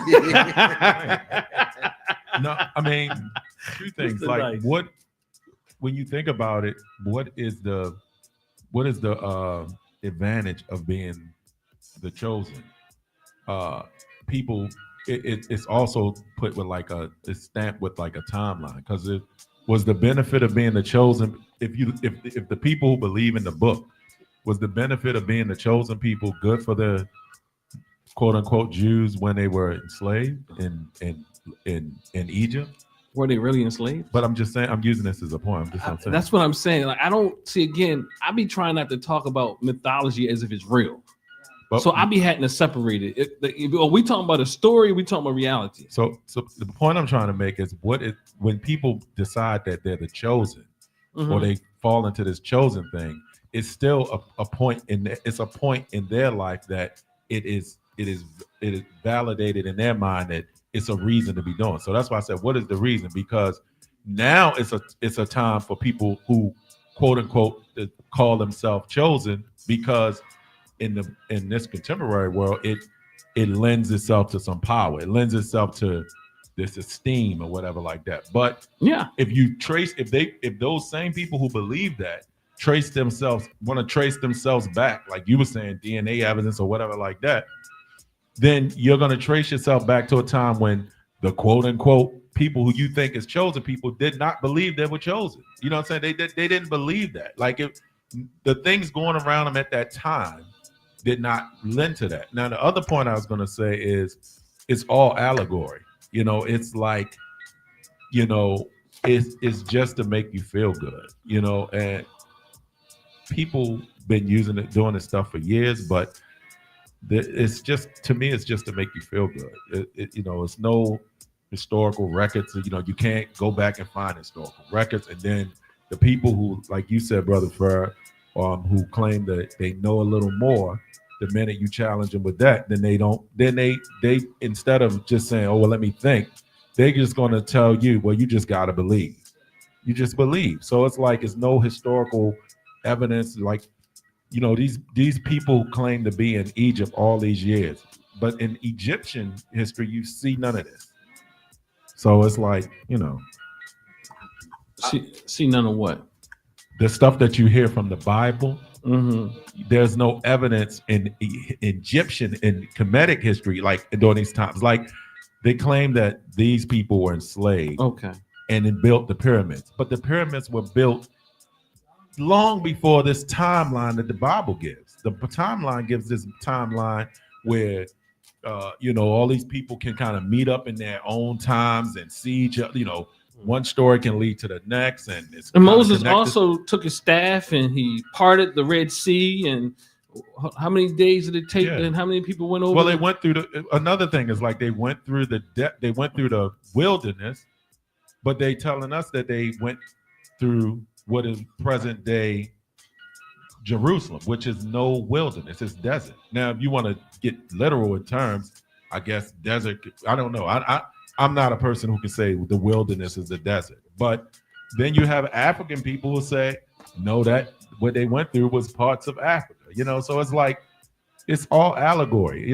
No, I mean two things. Like what, when you think about it, what is the advantage of being the chosen? People. It's also put with like it's stamped with like a timeline, because it was the benefit of being the chosen. If the people who believe in the book, was the benefit of being the chosen people good for the quote unquote Jews when they were enslaved in Egypt? Were they really enslaved? But I'm just saying, I'm using this as a point. That's what I'm saying. Like, I don't see, again, I be trying not to talk about mythology as if it's real. But, so I be having to separate it. Are we talking about a story? Or we talking about reality? So the point I'm trying to make is when people decide that they're the chosen, or they fall into this chosen thing, it's still a point it's a point in their life that it is validated in their mind that it's a reason to be doing. So that's why I said, what is the reason? Because now it's a time for people who quote unquote call themselves chosen, because in this contemporary world, it lends itself to some power. It lends itself to this esteem or whatever like that. But yeah, if those same people who believe that want to trace themselves back, like you were saying, DNA evidence or whatever like that, then you're going to trace yourself back to a time when the quote unquote people who you think is chosen people did not believe they were chosen. You know what I'm saying? They didn't believe that. Like the things going around them at that time did not lend to that. Now, the other point I was going to say is it's all allegory. It's like, it's just to make you feel good, and people been doing this stuff for years, but it's just, to me, it's just to make you feel good. It's no historical records. You can't go back and find historical records. And then the people who, like you said, Brother Fur, who claim that they know a little more, the minute you challenge them with that, then they instead of just saying, oh, well, let me think, they're just going to tell you, well, you just got to believe. You just believe. So it's like, it's no historical evidence. Like, these people claim to be in Egypt all these years, but in Egyptian history, you see none of this. So it's like, see none of what? The stuff that you hear from the Bible. There's no evidence in Egyptian and Kemetic history, like during these times. Like, they claim that these people were enslaved, and then built the pyramids, but the pyramids were built long before this timeline that the Bible gives. The timeline gives this timeline where all these people can kind of meet up in their own times and see each other. One story can lead to the next, and Moses also took his staff and he parted the Red Sea, and How many days did it take? Yeah. And how many people went over? Well, they went through another thing is like they went through the wilderness, but they telling us that they went through what is present day Jerusalem, which is no wilderness, it's desert. Now, if you want to get literal in terms, I guess desert. I don't know. I'm not a person who can say the wilderness is the desert, but then you have African people who say no, that what they went through was parts of Africa. So it's like it's all allegory.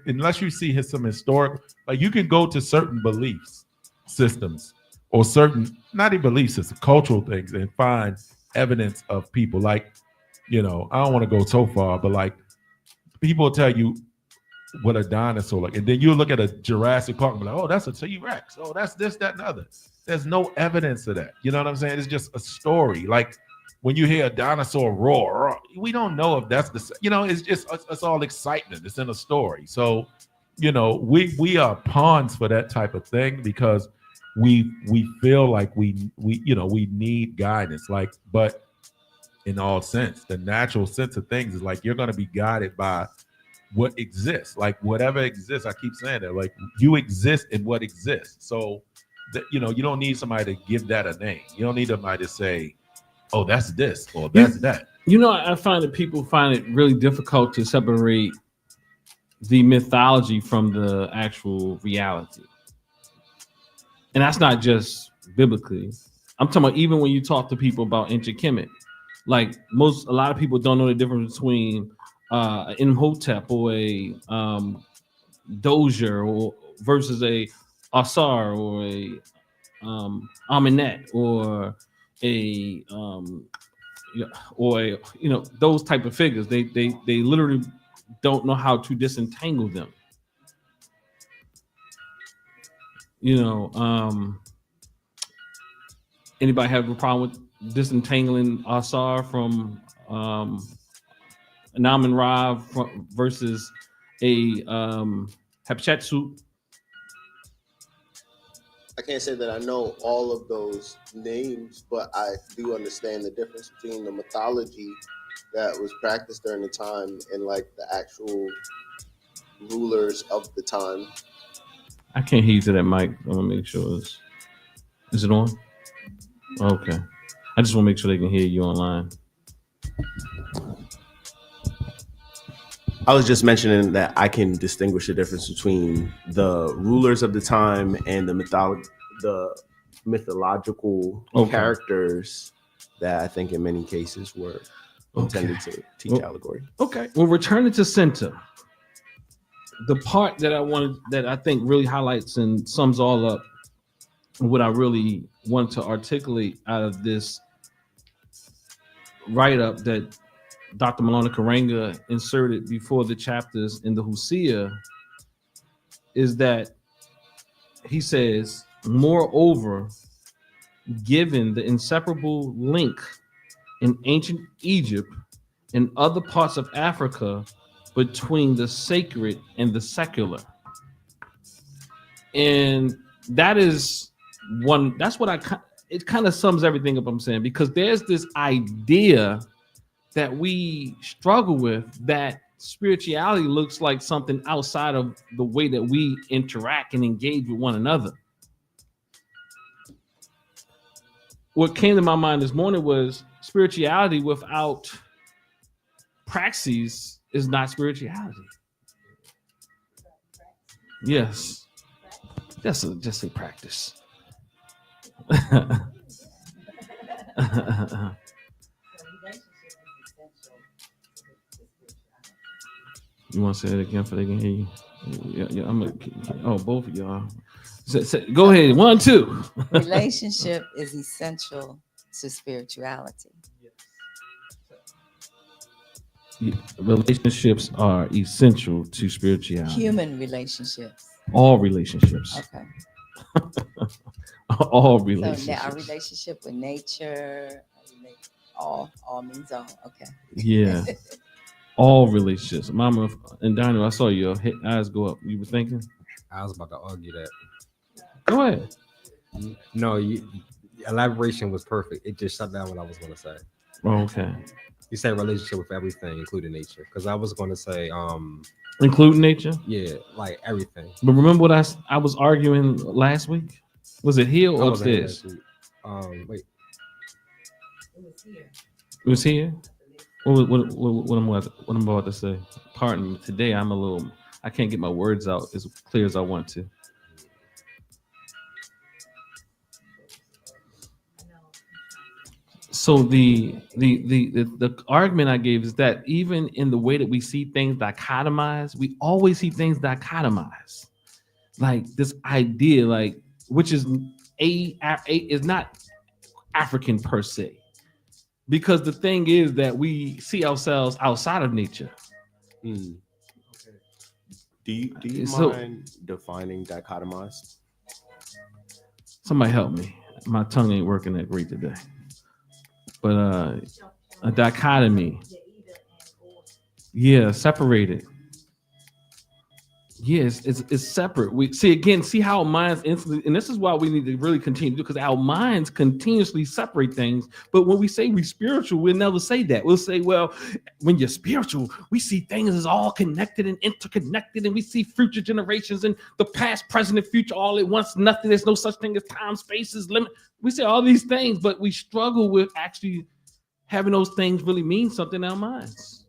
Unless you see some historic, like you can go to certain beliefs systems or certain not even belief systems, cultural things, and find evidence of people like. I don't want to go so far, but like people will tell you what a dinosaur like, and then you look at a Jurassic Park and be like, oh, that's a T-Rex. Oh, that's this, that, and other. There's no evidence of that. You know what I'm saying? It's just a story. Like when you hear a dinosaur roar, we don't know if that's the. It's just it's all excitement. It's in a story. So, we are pawns for that type of thing because we feel like we need guidance. Like, but. In all sense, the natural sense of things is like you're going to be guided by what exists, like whatever exists. I keep saying that, like you exist in what exists. So that you don't need somebody to give that a name. You don't need somebody to say, "Oh, that's this" or "That's that." I find that people find it really difficult to separate the mythology from the actual reality, and that's not just biblically. I'm talking about even when you talk to people about ancient Kemet. Like a lot of people don't know the difference between Imhotep or a Dozier or versus a Asar or a Amenet or a those type of figures. They literally don't know how to disentangle them. Anybody have a problem with disentangling Asar from Naman Ra versus a Hatshepsut? I can't say that I know all of those names, but I do understand the difference between the mythology that was practiced during the time and like the actual rulers of the time. I can't hear you to that mic. I want to make sure is it on? Okay. I just want to make sure they can hear you online. I was just mentioning that I can distinguish the difference between the rulers of the time and the mythological characters that I think in many cases were intended to teach allegory. Okay. Well, returning to center, the part that I think really highlights and sums all up what I really want to articulate out of this write-up that Dr. Malona Karenga inserted before the chapters in the Hosea is that he says, moreover, given the inseparable link in ancient Egypt and other parts of Africa between the sacred and the secular. And that's what it kind of sums everything up I'm saying, because there's this idea that we struggle with that spirituality looks like something outside of the way that we interact and engage with one another. What came to my mind this morning was spirituality without praxis is not spirituality. Yes. Just say practice. You want to say it again so they can hear you? Yeah, both of y'all. Go ahead. 1, 2. Relationship is essential to spirituality. Relationships are essential to spirituality. Human relationships. All relationships. Okay. All relationships. So our relationship with nature, all means all. Okay. Yeah. All relationships. Mama and Daniel, I saw your eyes go up. You were thinking? I was about to argue that. Go ahead. No, elaboration was perfect. It just shut down what I was going to say. Oh, okay. You say relationship with everything, including nature. Because I was going to say, Including nature. yeah, like everything. But remember what I was arguing last week? Was it here I or wasn't here upstairs? last week. Wait, It was here. What I'm about to say? Pardon me. Today I can't get my words out as clear as I want to. So the argument I gave is that even in the way that we see things dichotomized, we always see things dichotomized. Like this idea, like which is is not African per se, because the thing is that we see ourselves outside of nature. Do you So- mind defining dichotomized? Somebody help me. My tongue ain't working that great today. But a dichotomy. Yeah, separated. Yes, it's separate. We see how minds instantly, and this is why we need to really continue, because our minds continuously separate things. But when we say we spiritual, we'll never say that. We'll say, well, when you're spiritual, we see things as all connected and interconnected, and we see future generations and the past, present, and future all at once. Nothing. There's no such thing as time, space is limit. We say all these things, but we struggle with actually having those things really mean something in our minds.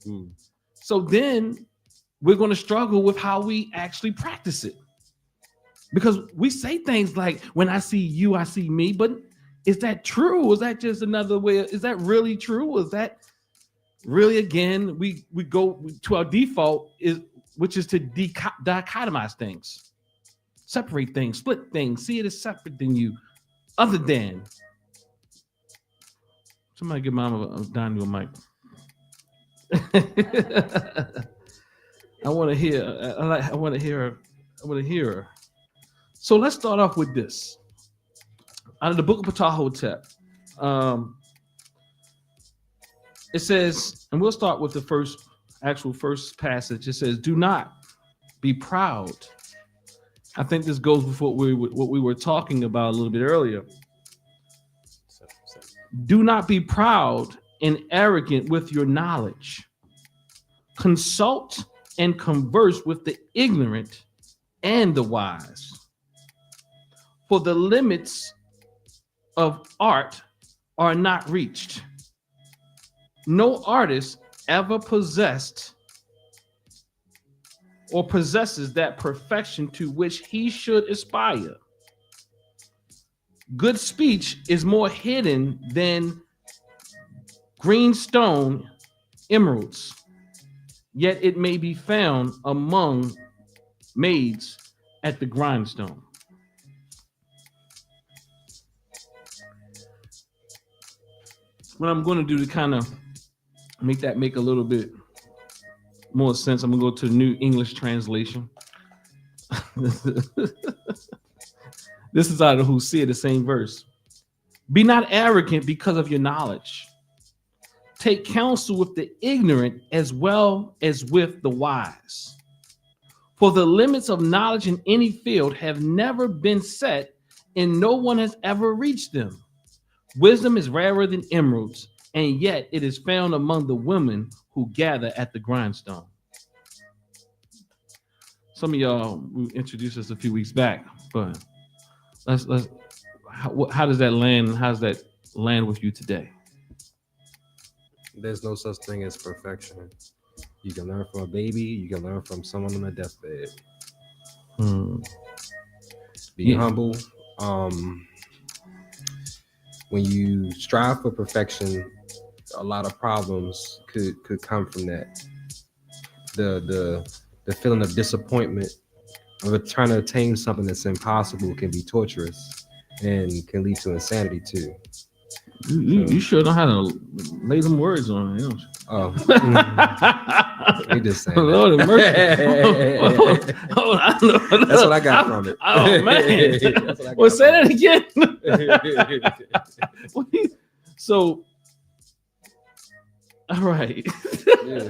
So then we're going to struggle with how we actually practice it, because we say things like, when I see you, I see me. But is that true? Is that just another way? Is that really true? Is that really, again, we go to our default, which is to dichotomize things, separate things, split things, see it as separate than you, other than. Somebody give Mama Donnie a mic. I want to hear. I want to hear her. So let's start off with this. Out of the Book of Ptahhotep, it says, and we'll start with the first passage. It says, "Do not be proud." I think this goes with what we were talking about a little bit earlier. Do not be proud and arrogant with your knowledge. Consult and converse with the ignorant and the wise. For the limits of art are not reached. No artist ever possessed or possesses that perfection to which he should aspire. Good speech is more hidden than greenstone emeralds, yet it may be found among maids at the grindstone. What I'm going to do to kind of make that make a little bit more sense, I'm going to go to the New English Translation. This is out of Who See It, the same verse. Be not arrogant because of your knowledge. Take counsel with the ignorant as well as with the wise. For the limits of knowledge in any field have never been set, and no one has ever reached them. Wisdom is rarer than emeralds, and yet it is found among the women who gather at the grindstone. Some of y'all introduced us a few weeks back, but how does that land? How does that land with you today? There's no such thing as perfection. You can learn from a baby. You can learn from someone on a deathbed. Be humble. When you strive for perfection, a lot of problems could come from that. The feeling of disappointment of trying to attain something that's impossible can be torturous and can lead to insanity too. You sure know how to lay some words on it, don't you? Oh, we just saying. Lord have mercy. That's what I got from it. Oh man! Well, say that again. So, all right. Yeah.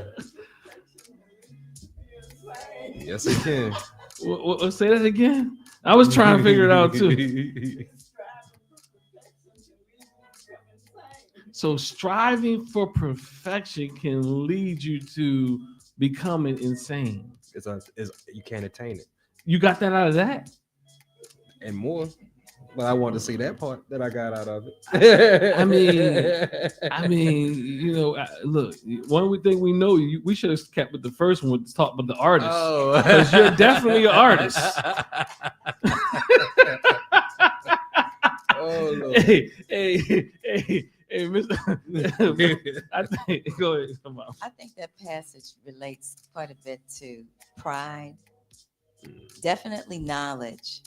Yes, it can. Well, say that again. I was trying to figure it out too. So striving for perfection can lead you to becoming insane. It's you can't attain it You got that out of that? and more. But I want to see that part that I got out of it. I mean, you know, look, one thing we know, we should have kept with the first one to talk about the artist. Oh, because you're definitely an artist. Oh, Lord. Hey, Mr. I think, go ahead. Come on. I think that passage relates quite a bit to pride, definitely knowledge,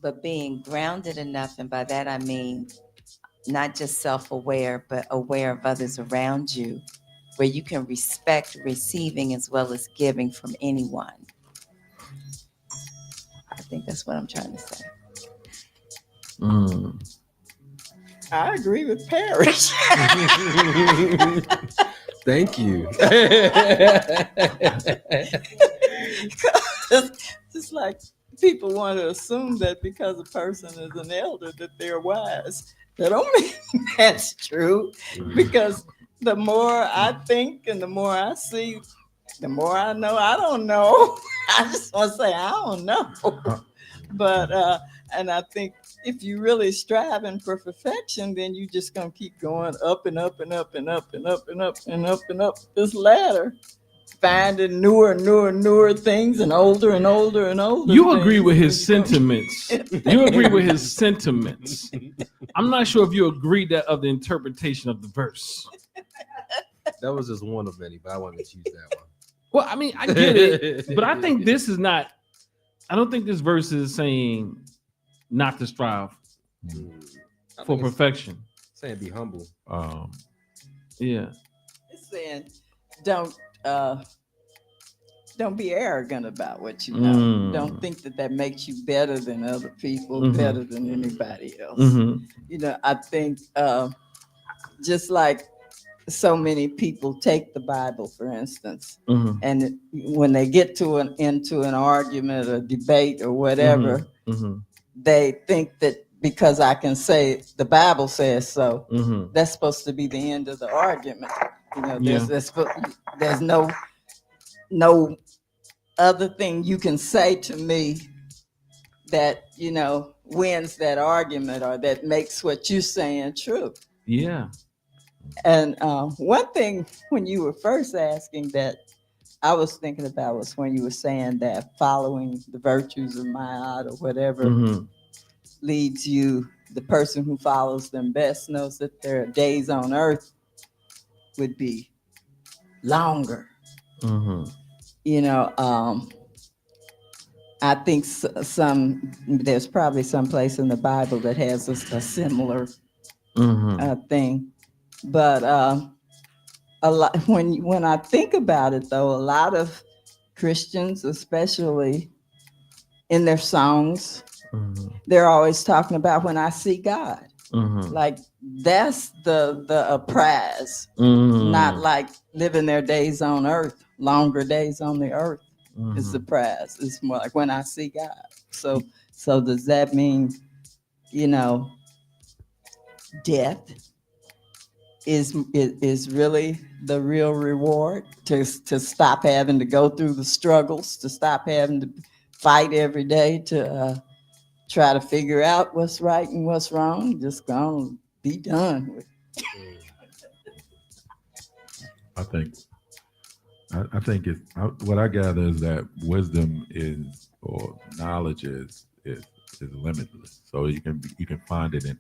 but being grounded enough, and by that I mean not just self-aware, but aware of others around you, where you can respect receiving as well as giving from anyone. I think that's what I'm trying to say. I agree with Parrish. Thank you. Just like people want to assume that because a person is an elder that they're wise. That don't mean that's true. Because the more I think and the more I see, the more I know I don't know. I just want to say I don't know. But and I think if you really striving for perfection, then you just gonna keep going up and up and up and up and up and up and up and up this ladder, finding newer things and older and older and older. You agree with his sentiments. You agree with his sentiments. I'm not sure if you agree that of the interpretation of the verse. That was just one of many, but I wanted to use that one. Well, I mean, I get it, but I think this is not. I don't think this verse is saying not to strive for perfection. Saying be humble. Yeah. It's saying don't be arrogant about what you know. Don't think that makes you better than other people, better than anybody else. You know, I think just like so many people take the Bible, for instance, and when they get into an argument or debate or whatever, they think that because I can say the Bible says so, that's supposed to be the end of the argument. You know, there's no other thing you can say to me that, you know, wins that argument or that makes what you're saying true. Yeah. And one thing when you were first asking that I was thinking about was when you were saying that following the virtues of Ma'at or whatever leads you, the person who follows them best knows that their days on earth would be longer. You know, I think there's probably some place in the Bible that has a similar thing. But a lot when I think about it, though, a lot of Christians, especially in their songs, they're always talking about when I see God. Like that's the prize, not like living their days on earth, longer days on the earth is the prize. It's more like when I see God. So does that mean, you know, death is really the real reward, to stop having to go through the struggles, to stop having to fight every day to try to figure out what's right and what's wrong, just gonna be done with. I think it's what I gather is that wisdom is, or knowledge is limitless. So you can find it in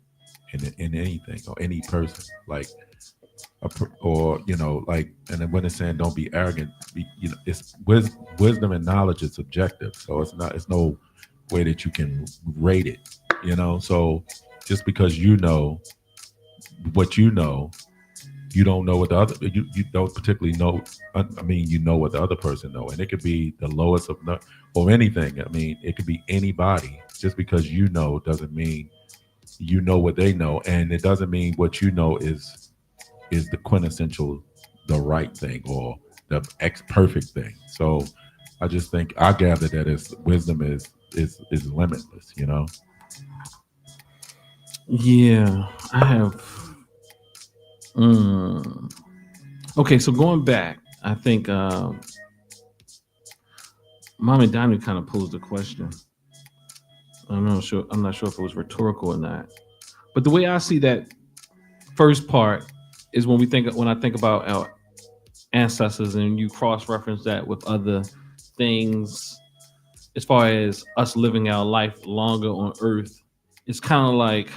anything or any person, like or you know, like, and then when it's saying don't be arrogant, you know, it's wisdom and knowledge is subjective. So it's no way that you can rate it, you know. So just because you know what you know, you don't know what the other, you don't particularly know. I mean, you know what the other person know, and it could be the lowest of or anything. I mean, it could be anybody. Just because you know doesn't mean you know what they know, and it doesn't mean what you know is the quintessential, the right thing or the perfect thing. So I just think I gather that wisdom is limitless, you know. Yeah, I have Okay, so going back, I think Mom and Danu kind of posed the question. I'm not sure if it was rhetorical or not. But the way I see that first part is when I think about our ancestors and you cross-reference that with other things as far as us living our life longer on earth, it's kind of like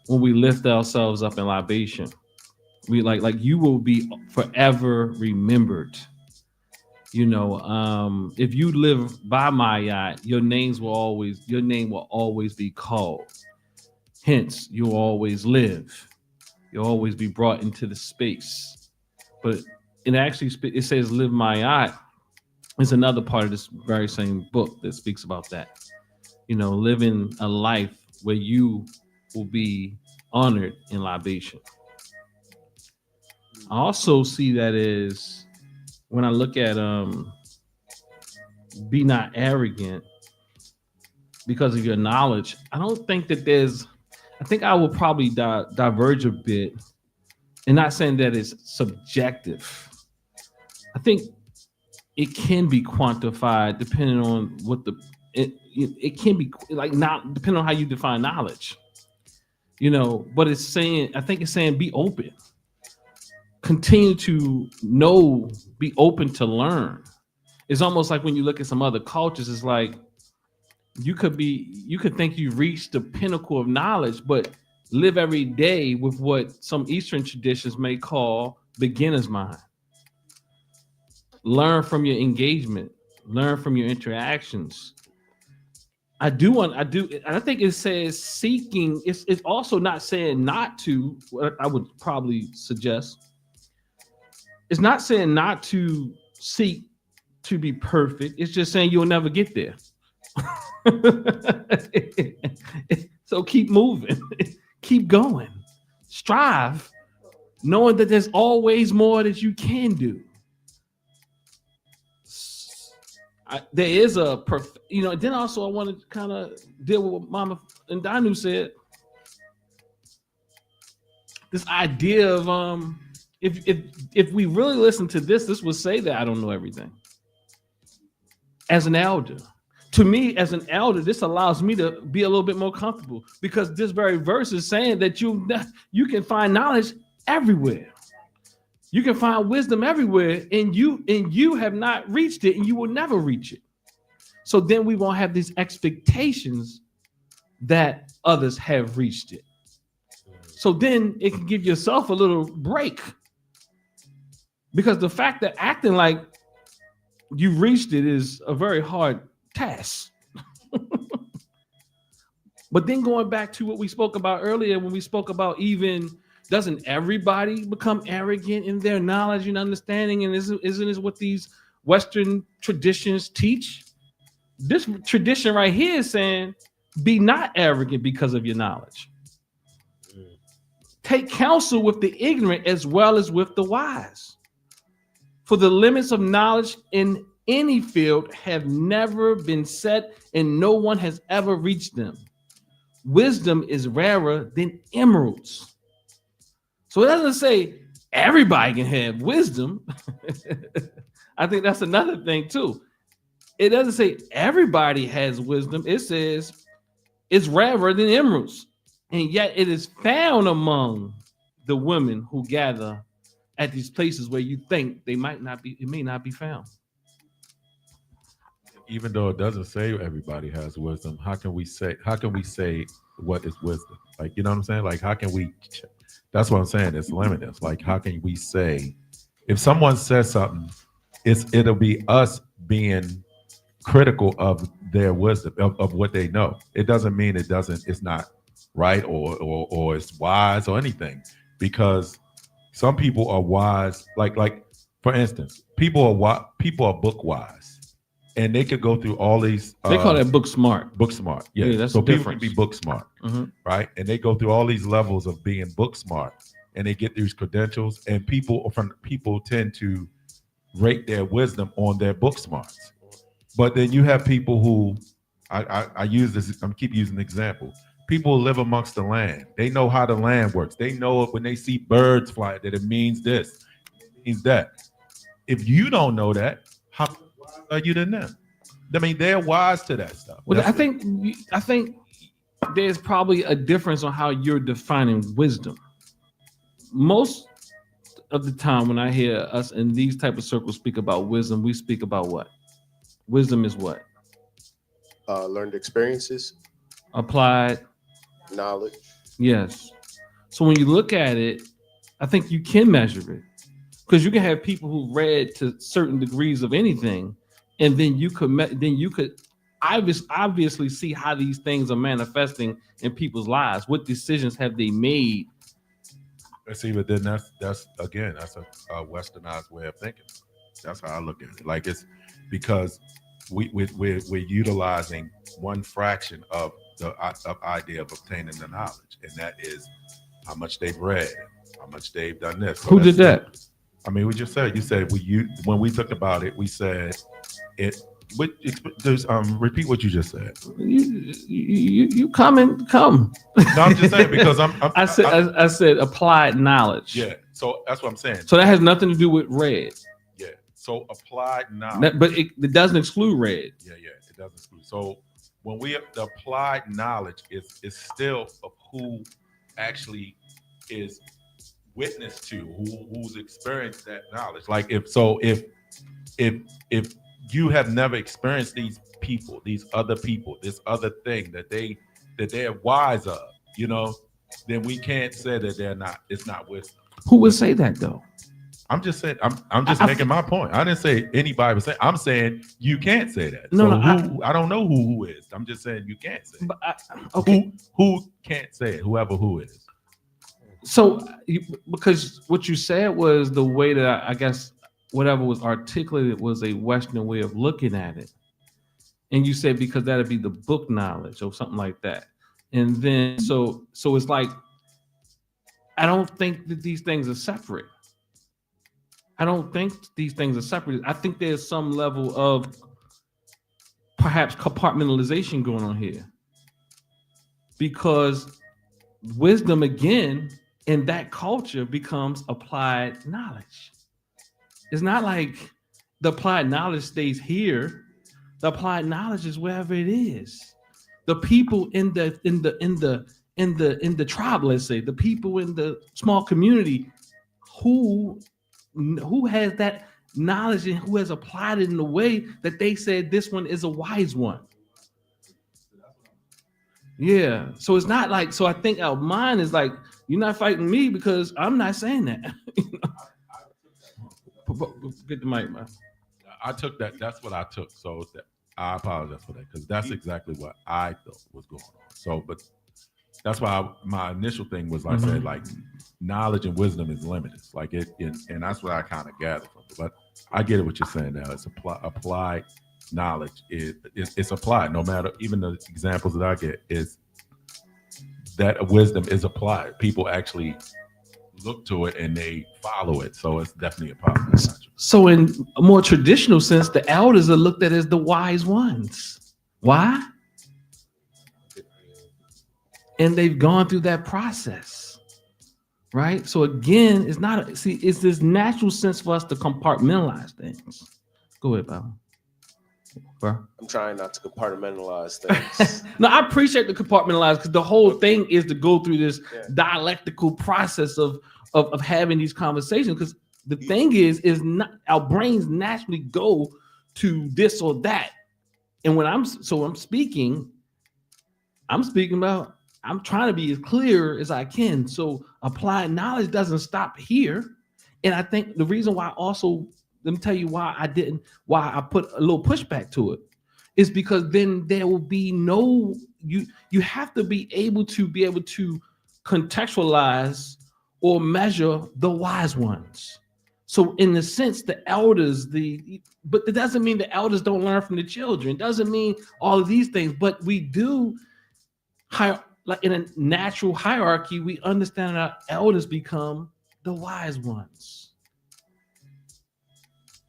when we lift ourselves up in libation. We like you will be forever remembered. If you live by my yacht, your name will always be called. Hence, you'll always live. You'll always be brought into the space. But it says live my yacht. It's another part of this very same book that speaks about that. Living a life where you will be honored in libation. I also see that as when I look at be not arrogant because of your knowledge. I don't think that I think I will probably diverge a bit, and not saying that it's subjective. I think it can be quantified depending on what it can be like, not depending on how you define knowledge. But I think it's saying be open. Continue to know, be open to learn. It's almost like when you look at some other cultures, it's like you could think you've reached the pinnacle of knowledge, but live every day with what some Eastern traditions may call beginner's mind. Learn from your engagement, learn from your interactions. I think it says seeking. It's also not saying not to, what I would probably suggest. It's not saying not to seek to be perfect. It's just saying you'll never get there. So keep moving, keep going, strive, knowing that there's always more that you can do. There is a then also I want to kind of deal with what Mama and Danu said. This idea of if we really listen to this would say that I don't know everything. As an elder, to me, as an elder, this allows me to be a little bit more comfortable, because this very verse is saying that you can find knowledge everywhere. You can find wisdom everywhere, and you have not reached it, and you will never reach it. So then we won't have these expectations that others have reached it. So then it can give yourself a little break, because the fact that acting like you reached it is a very hard task. But then going back to what we spoke about earlier, when we spoke about, even doesn't everybody become arrogant in their knowledge and understanding? And isn't it what these Western traditions teach? This tradition right here is saying, be not arrogant because of your knowledge. Take counsel with the ignorant as well as with the wise. For the limits of knowledge in any field have never been set, and no one has ever reached them. Wisdom is rarer than emeralds. So it doesn't say everybody can have wisdom. I think that's another thing too. It doesn't say everybody has wisdom. It says it's rarer than emeralds, and yet it is found among the women who gather at these places where you think it may not be found. Even though it doesn't say everybody has wisdom, how can we say what is wisdom? Like, you know what I'm saying? Like, how can we? That's what I'm saying. It's limitless. Like, how can we say, if someone says something, it'll be us being critical of their wisdom, of what they know. It doesn't mean it's not right or it's wise or anything, because some people are wise. Like for instance, people are book wise. And they could go through all these. They call that book smart. Book smart, yeah. That's so people difference. can be book smart, right? And they go through all these levels of being book smart, and they get these credentials. And people tend to rate their wisdom on their book smarts. But then you have people who, I use this. I'm keep using the example. people live amongst the land. They know how the land works. They know it when they see birds fly that it means this, it means that. If you don't know that, how wise are you than them? I mean, they're wise to that stuff. Well, I think there's probably a difference on how you're defining wisdom. Most of the time when I hear us in these type of circles speak about wisdom, we speak about what? Wisdom is what? Learned experiences, Applied. knowledge. Yes. So when you look at it, I think you can measure it, because you can have people who read to certain degrees of anything, and then you could obviously see how these things are manifesting in people's lives. What decisions have they made? See, but then that's a westernized way of thinking. That's how I look at it. Like, it's because we're utilizing one fraction of the idea of obtaining the knowledge, and that is how much they've read, how much they've done this. So Who did that? I mean, we just said, when we talked about it, we said it. Repeat what you just said. You come. No, I'm just saying, because I said applied knowledge. Yeah, so that's what I'm saying. So that has nothing to do with read. Yeah, so applied knowledge. But it doesn't exclude read. Yeah, it doesn't exclude. So when the applied knowledge is still of who actually is witness to, who's experienced that knowledge. Like, if you have never experienced these people, these other people, this other thing that they're wise of, then we can't say that it's not wisdom. Who would say that though? I'm just saying, I'm just making my point. I didn't say anybody was saying. I'm saying you can't say that. No, I don't know who is. I'm just saying you can't say it. Okay. Who can't say it? Whoever who is. So, because what you said was the way that I guess whatever was articulated was a Western way of looking at it. And you said because that'd be the book knowledge or something like that. And then, so it's like, I don't think that these things are separate. I don't think these things are separate. I think there's some level of perhaps compartmentalization going on here. Because wisdom, again, in that culture becomes applied knowledge. It's not like the applied knowledge stays here. The applied knowledge is wherever it is. The people in the tribe, let's say, the people in the small community who has that knowledge and who has applied it in a way that they said this one is a wise one. Yeah. So it's not like, so I think our mind is like, you're not fighting me because I'm not saying that. Get the mic, man. I took that. That's what I took. So I apologize for that, because that's exactly what I thought was going on. So, but that's why my initial thing was, like I said, like, knowledge and wisdom is limitless. Like it, and that's what I kind of gathered from it. But I get it what you're saying now. It's applied knowledge. It's applied. No matter, even the examples that I get is that wisdom is applied. People actually look to it and they follow it. So it's definitely a powerful knowledge. So in a more traditional sense, the elders are looked at as the wise ones. Why? And they've gone through that process, right? So again, it's this natural sense for us to compartmentalize things. Go ahead, Bob. I'm trying not to compartmentalize things. No, I appreciate the compartmentalize, because the whole thing is to go through this dialectical process of having these conversations. Because the thing is not, our brains naturally go to this or that. And when I'm speaking about, I'm trying to be as clear as I can. So applied knowledge doesn't stop here. And I think the reason why also, let me tell you why I put a little pushback to it, is because then there will be no, you have to be able to contextualize or measure the wise ones. So in the sense, the elders, but it doesn't mean the elders don't learn from the children. It doesn't mean all of these things, but we do, like in a natural hierarchy, we understand that our elders become the wise ones.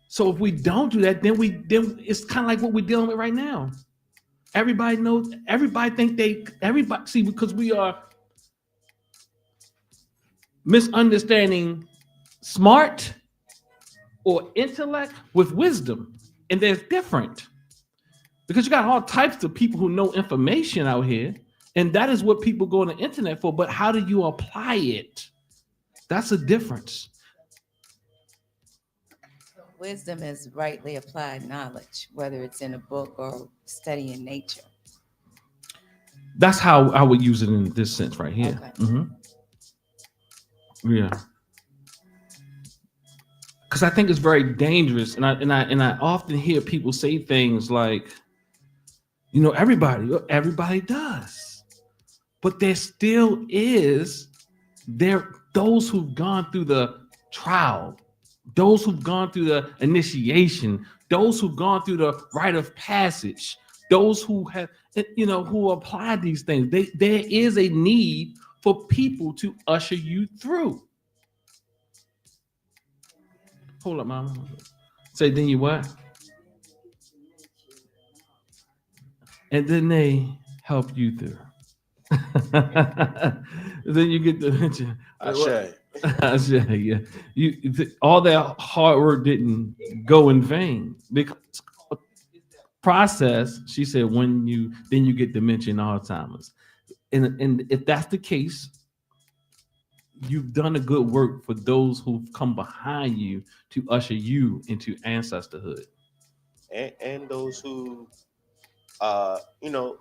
So if we don't do that, then it's kind of like what we're dealing with right now. Everybody knows. Everybody think they. Everybody see because we are misunderstanding smart or intellect with wisdom, and there's different because you got all types of people who know information out here, and that is what people go on the internet for. But how do you apply it? That's a difference. Wisdom is rightly applied knowledge, whether it's in a book or studying nature. That's how I would use it in this sense right here. Okay. Yeah, because I think it's very dangerous, and I often hear people say things like, you know, everybody does, but there still is those who've gone through the trial, those who've gone through the initiation, those who've gone through the rite of passage, those who have, you know, who apply these things. There is a need for people to usher you through. Hold up, mama. Say, then you what? And then they help you through. Then you get the Ashe. yeah. All that hard work didn't go in vain because process. She said when you get dementia and Alzheimer's, and if that's the case, you've done a good work for those who've come behind you to usher you into ancestorhood, And those who, you know,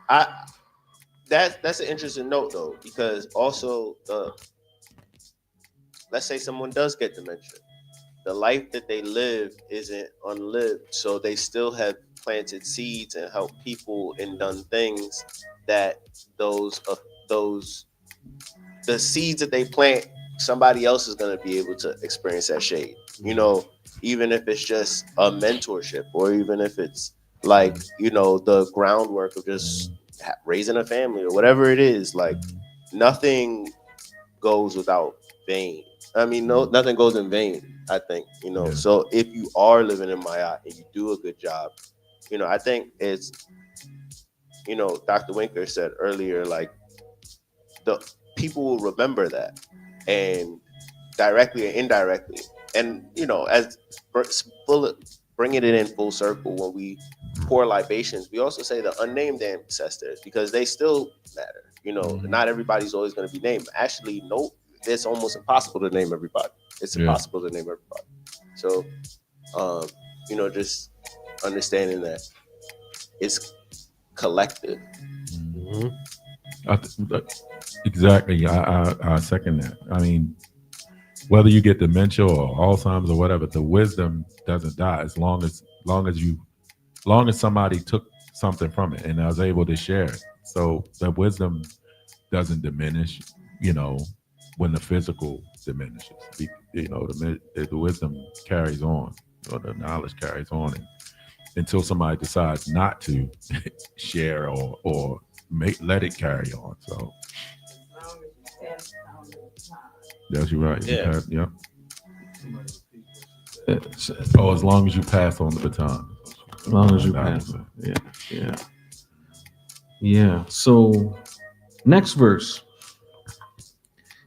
I that's an interesting note though, because also let's say someone does get dementia, the life that they live isn't unlived, so they still have planted seeds and helped people and done things that those the seeds that they plant, somebody else is going to be able to experience that shade, you know, even if it's just a mentorship, or even if it's like, you know, the groundwork of just raising a family or whatever it is. Like, nothing goes without vain. I mean, no, nothing goes in vain, I think, you know. Yeah. So if you are living in Maya and you do a good job, you know, I think it's, you know, Dr. Winker said earlier, like, the people will remember that, and directly and indirectly. And, you know, as bringing it in full circle, when we pour libations, we also say the unnamed ancestors, because they still matter. You know, not everybody's always going to be named. Actually, no, it's almost impossible to name everybody. It's impossible to name everybody. So, you know, just understanding that it's collective. Exactly. I second that. I mean, whether you get dementia or Alzheimer's or whatever, the wisdom doesn't die as long as somebody took something from it and I was able to share it. So the wisdom doesn't diminish, you know, when the physical diminishes. You know, the wisdom carries on, or the knowledge carries on, until somebody decides not to share or let it carry on. So that's you're right. Yeah. Yep. Oh, as long as you pass on the baton. as long as you pass it. Yeah. So next verse.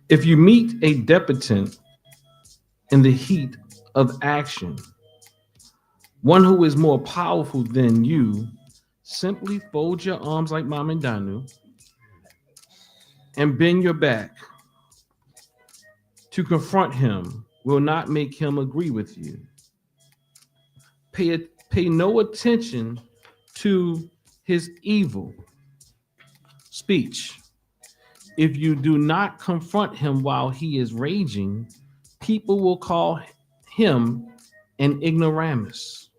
If you meet a debutant in the heat of action, one who is more powerful than you, simply fold your arms like Mom and Danu and bend your back. To confront him will not make him agree with you. Pay no attention to his evil speech. If you do not confront him while he is raging, people will call him an ignoramus.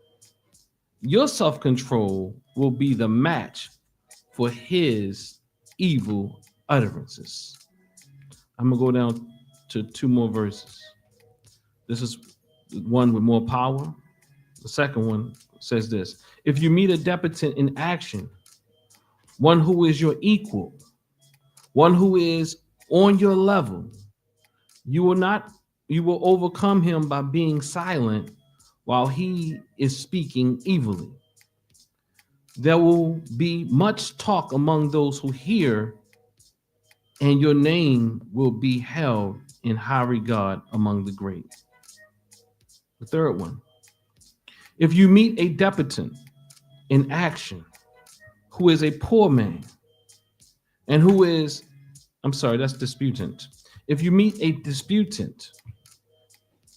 Your self-control will be the match for his evil utterances. I'm gonna go down to two more verses. This is one with more power. The second one says this: if you meet a debutant in action, one who is your equal, one who is on your level, you will overcome him by being silent while he is speaking evilly. There will be much talk among those who hear, and your name will be held in high regard among the great. The third one. If you meet a debutant in action who is a poor man and who is, I'm sorry, that's disputant. If you meet a disputant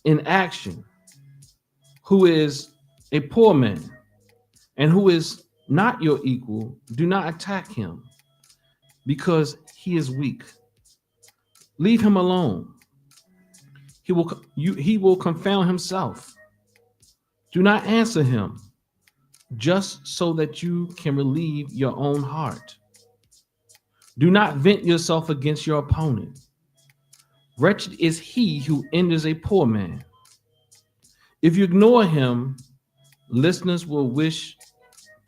in action who is a poor man and who is not your equal, do not attack him because he is weak. Leave him alone. He will confound himself. Do not answer him just so that you can relieve your own heart. Do not vent yourself against your opponent. Wretched is he who injures a poor man. If you ignore him, listeners will wish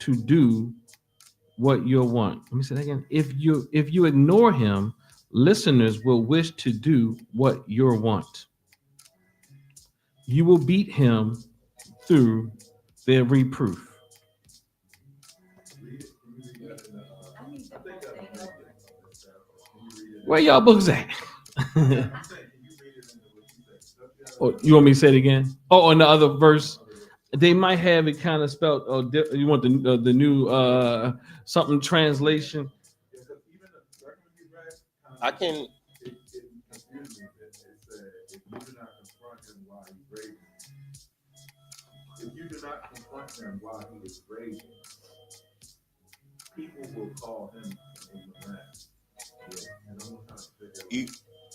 to do what you want. Let me say that again. If you ignore him, listeners will wish to do what you want. You will beat him through their reproof. Where y'all books at? Oh, you want me to say it again? Oh, on the other verse, they might have it kind of spelled. Oh, you want the new something translation? I can. If you do not confront him while he is raging, people will call him an ignorant.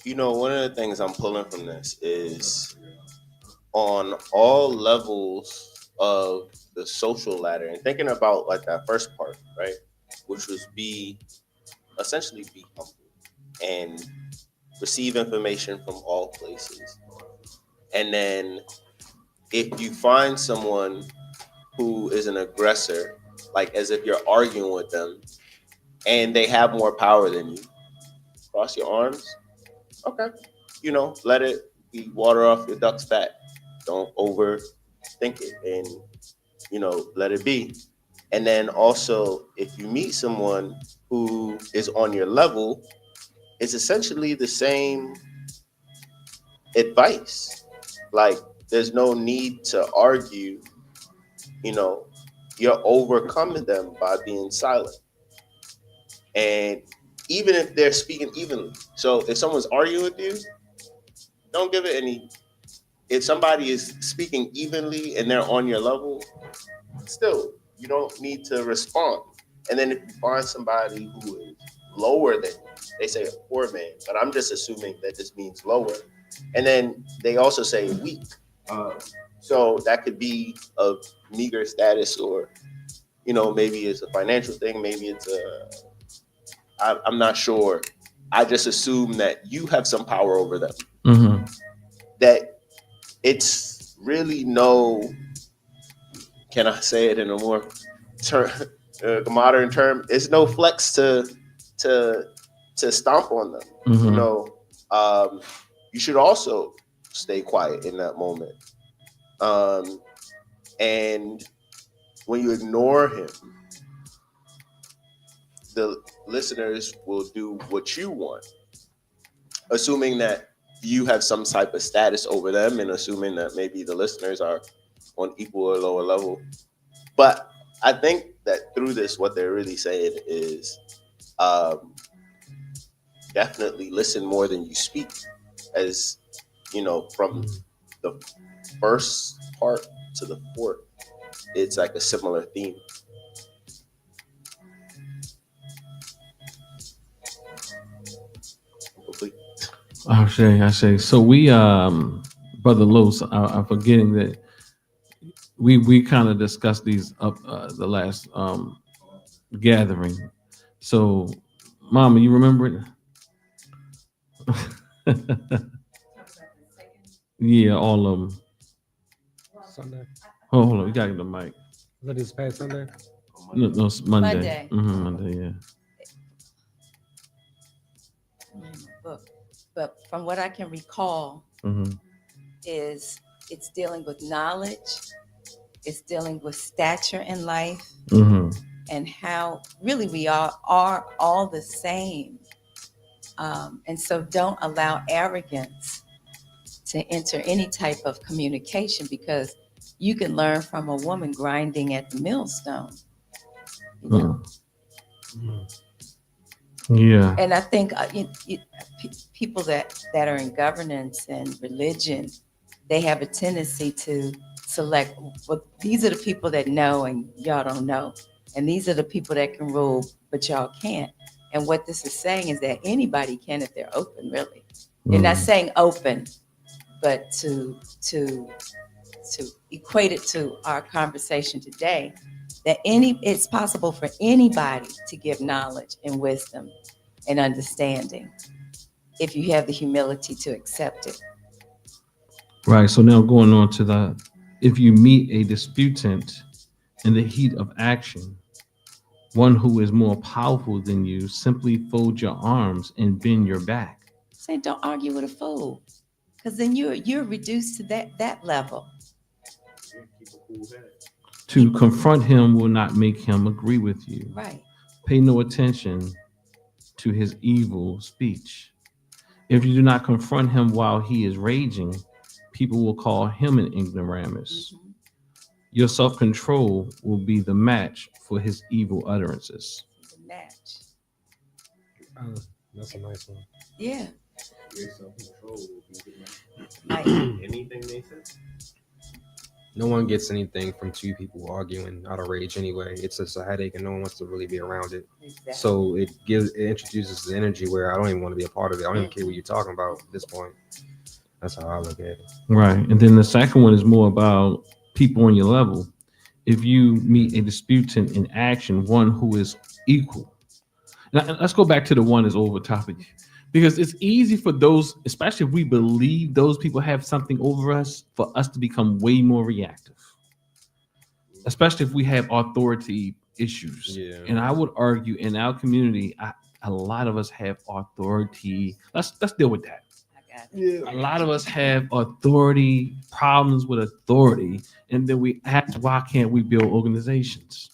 You know, one of the things I'm pulling from this is on all levels of the social ladder, and thinking about like that first part, right, which was essentially be humble and receive information from all places. And then if you find someone who is an aggressor, like as if you're arguing with them and they have more power than you, cross your arms. Okay. You know, let it be water off your duck's back. Don't overthink it and, you know, let it be. And then also, if you meet someone who is on your level, it's essentially the same advice. Like, there's no need to argue. You know, you're overcoming them by being silent. And even if they're speaking evenly. So if someone's arguing with you, don't give it any. If somebody is speaking evenly and they're on your level, still, you don't need to respond. And then if you find somebody who is lower than you, they say a poor man, but I'm just assuming that this means lower. And then they also say weak. So that could be of meager status, or, you know, maybe it's a financial thing, maybe it's I'm not sure. I just assume that you have some power over them. Mm-hmm. That it's really no, can I say it in a more modern term? It's no flex to stomp on them. Mm-hmm. You know, you should also stay quiet in that moment. And when you ignore him, the listeners will do what you want, assuming that you have some type of status over them, and assuming that maybe the listeners are on equal or lower level. But I think that through this, what they're really saying is definitely listen more than you speak. As you know, from the first part to the fourth, it's like a similar theme. I say. So we, Brother Los, I'm forgetting that we kind of discussed these up the last gathering. So, Mama, you remember it? Yeah, all of them. Sunday. Oh, hold on, you got the mic. What is past Sunday? No, it's Monday. Monday. Mm-hmm, Monday, yeah. But from what I can recall, Mm-hmm. is it's dealing with knowledge, it's dealing with stature in life, Mm-hmm. and how really we are all the same. And so don't allow arrogance to enter any type of communication, because you can learn from a woman grinding at the millstone. You know? Yeah. And I think people that are in governance and religion, they have a tendency to select, well, these are the people that know and y'all don't know. And these are the people that can rule, but y'all can't. And what this is saying is that anybody can if they're open, really. They're not saying open, but to equate it to our conversation today, that it's possible for anybody to give knowledge and wisdom and understanding if you have the humility to accept it. Right. So now going on to if you meet a disputant in the heat of action, one who is more powerful than you, simply fold your arms and bend your back. Say, don't argue with a fool, because then you're reduced to that level. To confront him will not make him agree with you. Right. Pay no attention to his evil speech. If you do not confront him while he is raging, people will call him an ignoramus. Mm-hmm. Your self-control will be the match for his evil utterances. The match. That's a nice one. Yeah. Your self-control will be the match. Right. Anything they say? No one gets anything from two people arguing out of rage anyway. It's just a headache and no one wants to really be around it. Exactly. So it introduces the energy where I don't even want to be a part of it. I don't even care what you're talking about at this point. That's how I look at it. Right. And then the second one is more about people on your level. If you meet a disputant in action, one who is equal. Now, let's go back to the one that's over top of you. Because it's easy for those, especially if we believe those people have something over us, for us to become way more reactive. Especially if we have authority issues. Yeah. And I would argue in our community, a lot of us have authority. Let's deal with that. Yeah. A lot of us have authority, problems with authority, and then we ask, why can't we build organizations?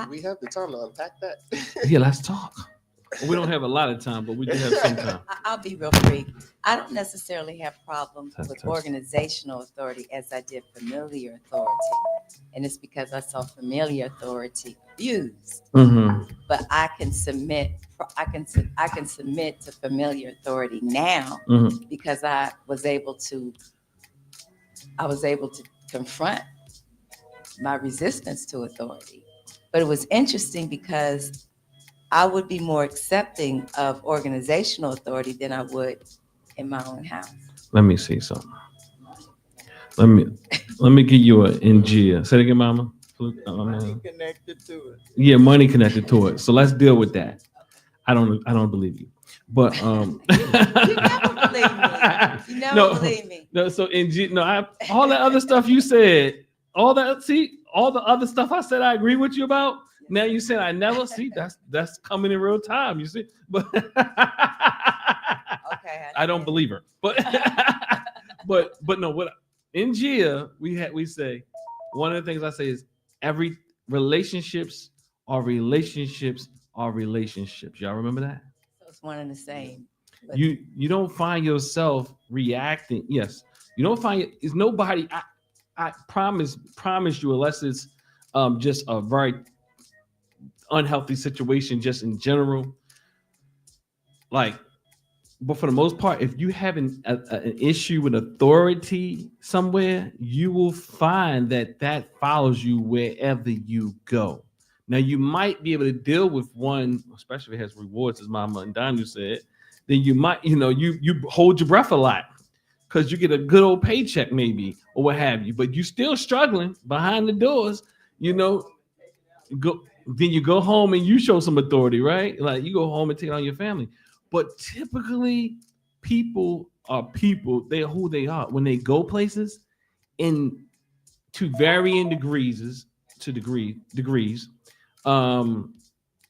We have the time to unpack that. Yeah, let's talk. We don't have a lot of time, but we do have some time. I'll be real brief. I don't necessarily have problems with organizational authority as I did familiar authority. And it's because I saw familiar authority abused. Mm-hmm. But I can submit to familiar authority now, Mm-hmm. because I was able to confront my resistance to authority. But it was interesting because I would be more accepting of organizational authority than I would in my own house. Let me see something. Let me give you a Njia. Say it again, Mama. Money connected to it. Yeah, money connected to it. So let's deal with that. I don't believe you, but You never believe me. You never believe me. No. So all that other stuff you said, all the other stuff I said I agree with you about. Now you said I never see. That's coming in real time. You see, but Okay. I don't believe her. But no. What in Njia we say one of the things I say is every relationships are relationships are relationships. Y'all remember that? So it's one and the same. But You don't find yourself reacting. Yes, you don't find it. It's nobody. I promise you, unless it's just a very unhealthy situation, just in general. Like, but for the most part, if you have an issue with authority somewhere, you will find that follows you wherever you go. Now, you might be able to deal with one, especially if it has rewards, as Mama and Danu said. Then you might, you hold your breath a lot because you get a good old paycheck maybe or what have you, but you still struggling behind the doors, then you go home and you show some authority, right? Like you go home and take it on your family. But typically people are people, they're who they are. When they go places in to varying degrees,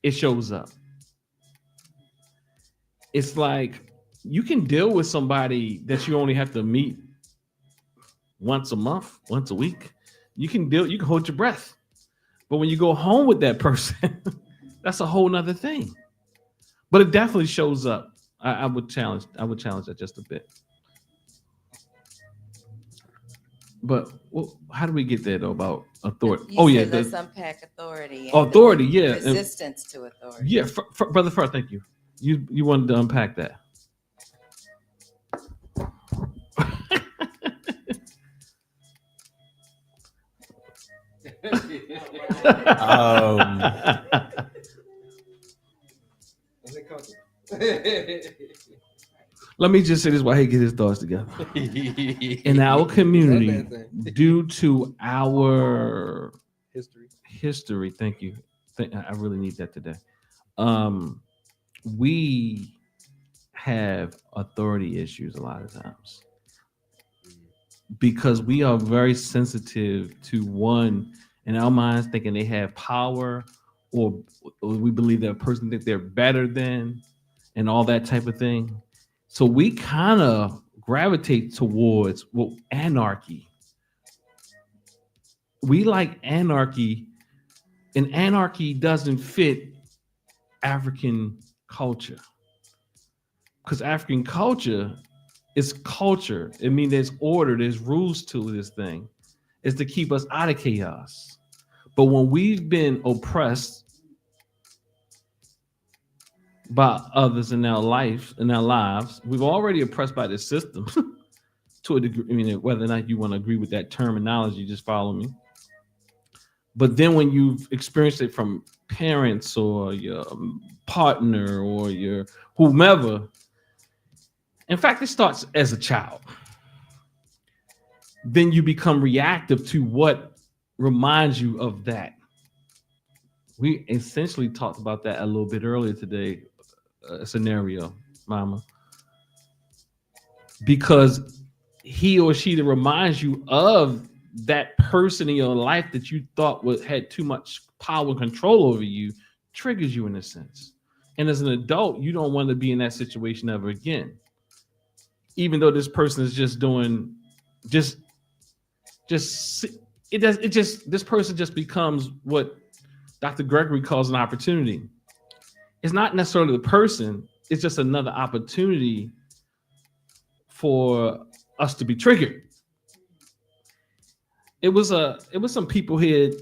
it shows up. It's like you can deal with somebody that you only have to meet once a month, once a week. You can hold your breath. But when you go home with that person, that's a whole nother thing. But it definitely shows up. I would challenge that just a bit. But how do we get there though about authority? Let's unpack authority. And authority, yeah. Resistance to authority. Yeah, brother Fur, thank you. You wanted to unpack that. Let me just say this while he get his thoughts together. In our community, due to our history, thank you. I really need that today. We have authority issues a lot of times because we are very sensitive to one in our minds thinking they have power, or we believe that a person thinks they're better than, and all that type of thing. So we kind of gravitate towards anarchy. We like anarchy, and anarchy doesn't fit African culture. Because African culture is culture. It means there's order, there's rules to this thing. It's to keep us out of chaos. But when we've been oppressed by others in our lives, we've already oppressed by this system to a degree. I mean, whether or not you want to agree with that terminology, just follow me. But then when you've experienced it from parents or your partner or your whomever, in fact, it starts as a child. Then you become reactive to what reminds you of that. We essentially talked about that a little bit earlier today, scenario, Mama. Because he or she that reminds you of that person in your life that you thought had too much power and control over you, triggers you in a sense. And as an adult, you don't want to be in that situation ever again. Even though this person is just doing, this person just becomes what Dr. Gregory calls an opportunity. It's not necessarily the person, it's just another opportunity for us to be triggered. It was some people here,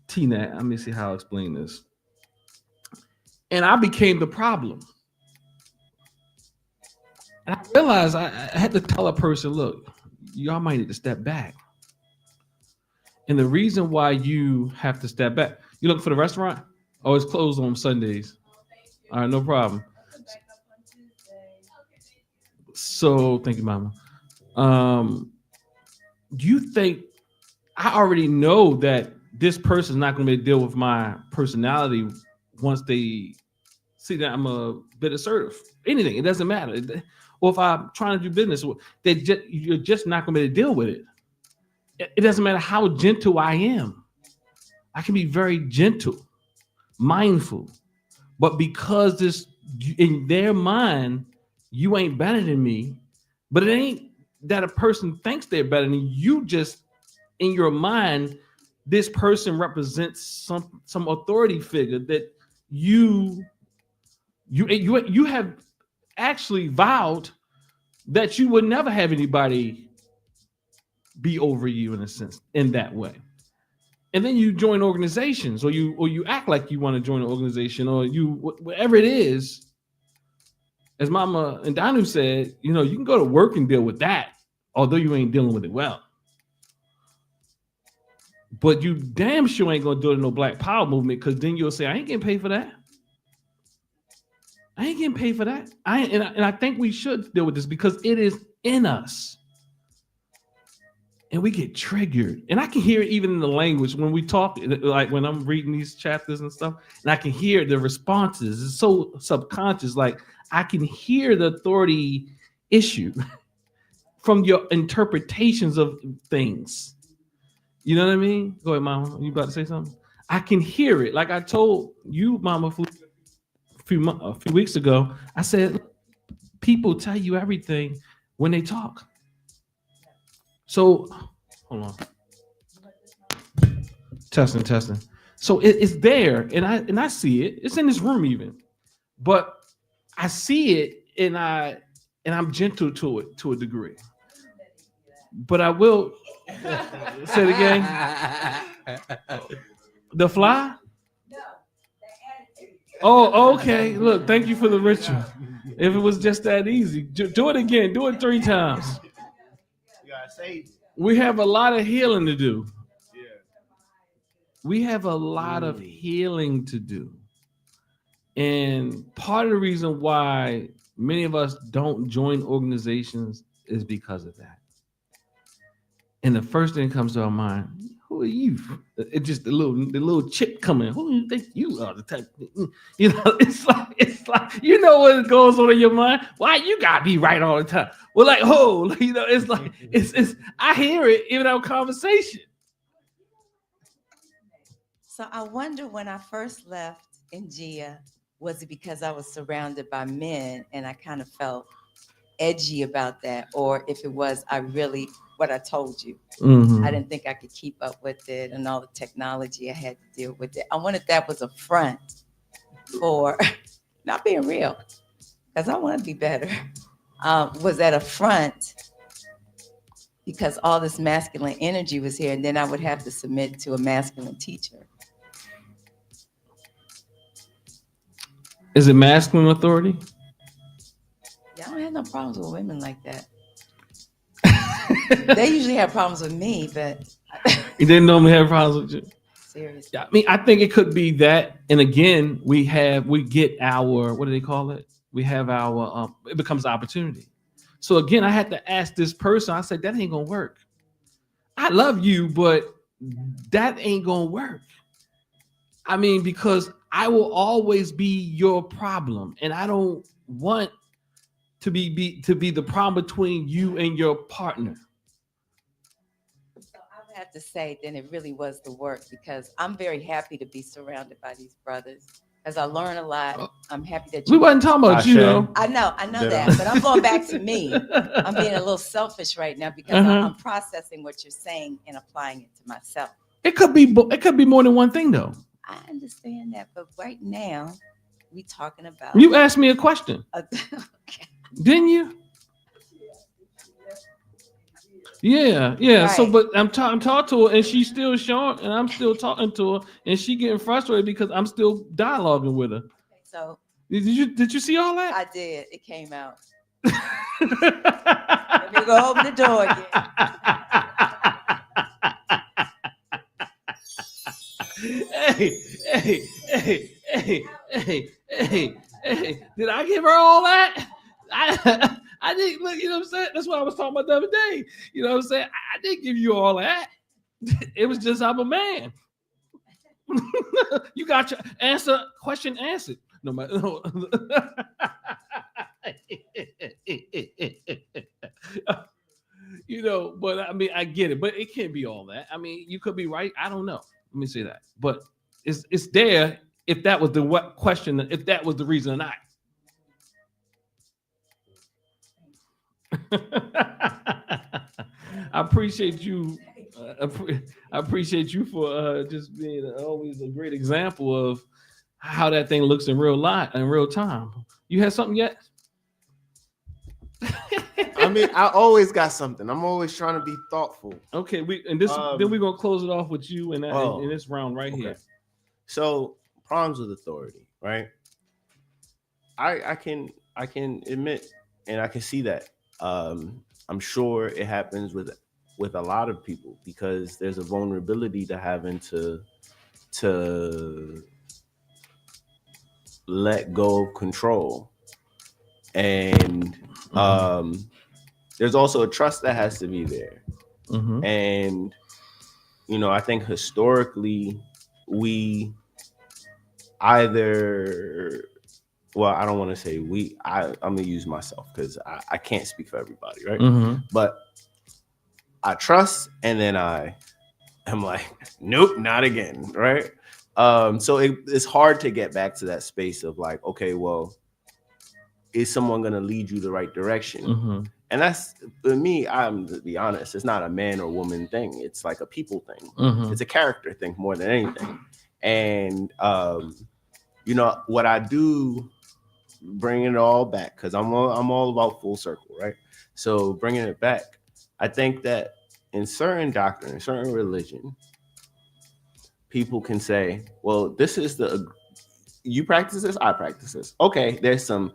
Tina, let me see how I explain this. And I became the problem. And I realized I had to tell a person, look, y'all might need to step back. And the reason why you have to step back, you looking for the restaurant? Oh, it's closed on Sundays. All right, no problem. So thank you, Mama. You think I already know that this person's not going to be able to deal with my personality once they see that I'm a bit assertive. Anything, it doesn't matter. Or if I'm trying to do business, you're just not going to be able to deal with it. It doesn't matter how gentle I am. I can be very gentle, mindful, but because this in their mind, you ain't better than me, but it ain't that a person thinks they're better than you. Just in your mind, this person represents some authority figure that you have actually vowed that you would never have anybody be over you in a sense, in that way. And then you join organizations, or you act like you want to join an organization, or whatever it is. As Mama and Danu said, you can go to work and deal with that, although you ain't dealing with it well. But you damn sure ain't gonna do it in no Black Power movement, because then you'll say, I ain't getting paid for that. I ain't getting paid for that. And I think we should deal with this because it is in us. And we get triggered. And I can hear it even in the language when we talk, like when I'm reading these chapters and stuff, and I can hear the responses. It's so subconscious. Like I can hear the authority issue from your interpretations of things. You know what I mean? Go ahead, Mama. You about to say something? I can hear it. Like I told you, Mama, a few weeks ago, I said, people tell you everything when they talk. So, hold on. Testing. So it's there, and I see it. It's in this room even, but I see it, and I'm gentle to it to a degree. But I will say it again. The fly. Oh, okay. Look, thank you for the ritual. If it was just that easy, do it again. Do it 3 times. We have a lot of healing to do. We have a lot of healing to do. And part of the reason why many of us don't join organizations is because of that. And the first thing that comes to our mind, who are you? It's just the little chip coming. Who do you think you are? The type, you know, it's like you know what goes on in your mind. Why you gotta be right all the time? Well, like, you know, it's like it's I hear it in our conversation. So I wonder when I first left Njia, was it because I was surrounded by men and I kind of felt edgy about that, or if it was what I told you. Mm-hmm. I didn't think I could keep up with it and all the technology I had to deal with it. I wonder if that was a front for not being real, because I want to be better. Was that a front because all this masculine energy was here, and then I would have to submit to a masculine teacher? Is it masculine authority? Yeah, I don't have no problems with women like that. They usually have problems with me, but You didn't normally have problems with you. Seriously. Yeah, I mean, I think it could be that. And again, we get our, what do they call it? We have our, it becomes opportunity. So again, I had to ask this person, I said, that ain't gonna work. I love you, but that ain't gonna work. I mean, because I will always be your problem. And I don't want to be the problem between you and your partner. So I would have to say then it really was the work, because I'm very happy to be surrounded by these brothers. As I learn a lot, I'm happy that we wasn't talking about you though. I know that, but I'm going back to me. I'm being a little selfish right now because I'm processing what you're saying and applying it to myself. It could be more than one thing though. I understand that, but right now we talking about. You asked me a question, Okay. didn't you? Yeah. Right. So, but I'm talking to her, and she's still showing, and I'm still talking to her, and she getting frustrated because I'm still dialoguing with her. Okay, so did you see all that? I did. It came out. Let me go open the door again. Hey, did I give her all that? I didn't, look, you know what I'm saying? That's what I was talking about the other day. You know what I'm saying? I didn't give you all that. It was just I'm a man. You got your question answered. No matter. No. You know, but I mean, I get it, but it can't be all that. I mean, you could be right. I don't know. Let me say that. But it's there if that was the question, if that was the reason or not. I appreciate you. I appreciate you for just being always a great example of how that thing looks in real time. You had something yet? I mean, I always got something. I'm always trying to be thoughtful. Okay, then we're gonna close it off with you in this round right here. So, problems with authority, right? I can admit, and I can see that. I'm sure it happens with a lot of people because there's a vulnerability to having to let go of control, and there's also a trust that has to be there. Mm-hmm. And you know, I think historically we either, well, I don't want to say we, I'm gonna use myself because I can't speak for everybody, right? Mm-hmm. But I trust, and then I'm like, nope, not again, right? So it's hard to get back to that space of like, okay, well, is someone gonna lead you the right direction? Mm-hmm. And that's, for me, I'm to be honest, it's not a man or woman thing. It's like a people thing. Mm-hmm. It's a character thing more than anything. And you know what I do, bringing it all back, because I'm all about full circle, right? So bringing it back, I think that in certain doctrine, in certain religion, people can say, well, this is you practice this, I practice this. Okay, there's some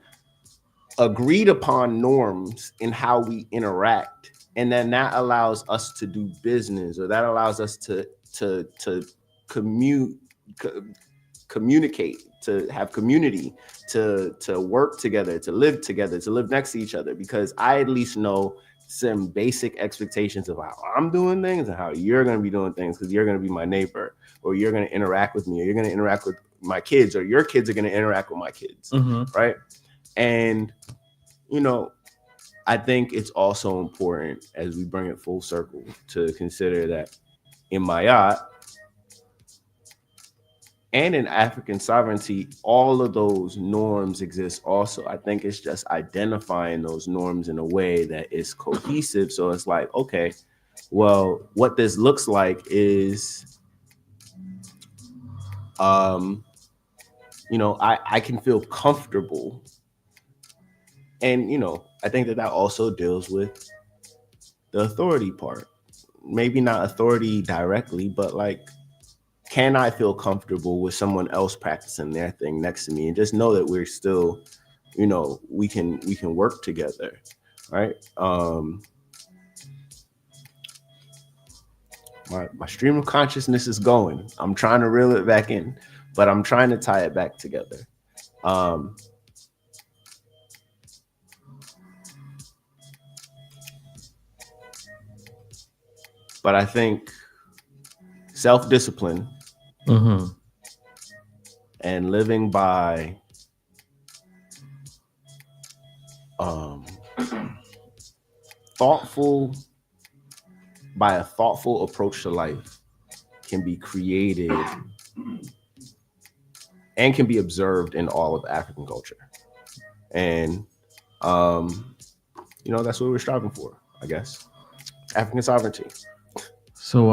agreed upon norms in how we interact, and then that allows us to do business, or that allows us to communicate, to have community, to work together, to live together, to live next to each other, because I at least know some basic expectations of how I'm doing things and how you're going to be doing things, because you're going to be my neighbor, or you're going to interact with me, or you're going to interact with my kids, or your kids are going to interact with my kids, right? And you know, I think it's also important, as we bring it full circle, to consider that in Mayat and in African sovereignty, all of those norms exist also. I think it's just identifying those norms in a way that is cohesive. So it's like, okay, well, what this looks like is, you know, I can feel comfortable. And, you know, I think that also deals with the authority part. Maybe not authority directly, but like, can I feel comfortable with someone else practicing their thing next to me, and just know that we're still, you know, we can work together, right? My stream of consciousness is going. I'm trying to reel it back in, but I'm trying to tie it back together. But I think self-discipline and living by a thoughtful approach to life can be created and can be observed in all of African culture. And, you know, that's what we're striving for, I guess. African sovereignty. So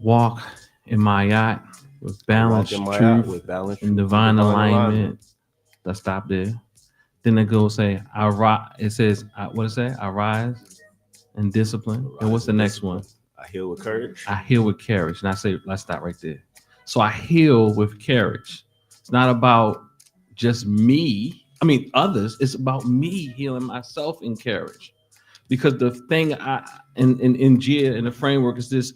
walk in my yacht with balance, truth, and divine alignment. Let's stop there. Then it goes say, it says, what does it say? I rise in discipline. And what's the next one? I heal with courage. I heal with courage. And I say, let's stop right there. So I heal with courage. It's not about just me. I mean, others. It's about me healing myself in courage. Because the thing in Njia, in the framework, is this,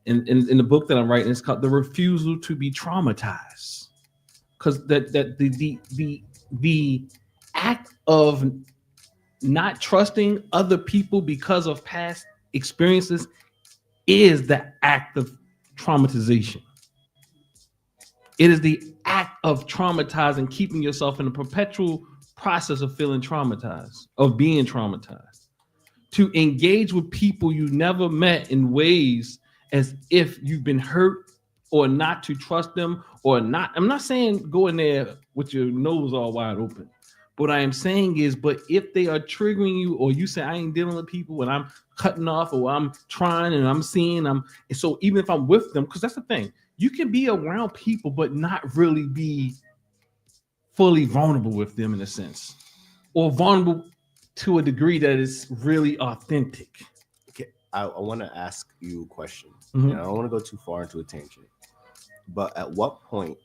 in the book that I'm writing, it's called The Refusal to Be Traumatized. Because the act of not trusting other people because of past experiences is the act of traumatization. It is the act of traumatizing, keeping yourself in a perpetual process of feeling traumatized, of being traumatized. To engage with people you never met in ways as if you've been hurt, or not to trust them, or not. I'm not saying go in there with your nose all wide open. What I am saying is, but if they are triggering you, or you say, I ain't dealing with people when I'm cutting off, or I'm trying and I'm seeing, so even if I'm with them, because that's the thing, you can be around people, but not really be fully vulnerable with them in a sense, or vulnerable to a degree that is really authentic. Okay, I want to ask you a question. And I don't want to go too far into a tangent, but at what point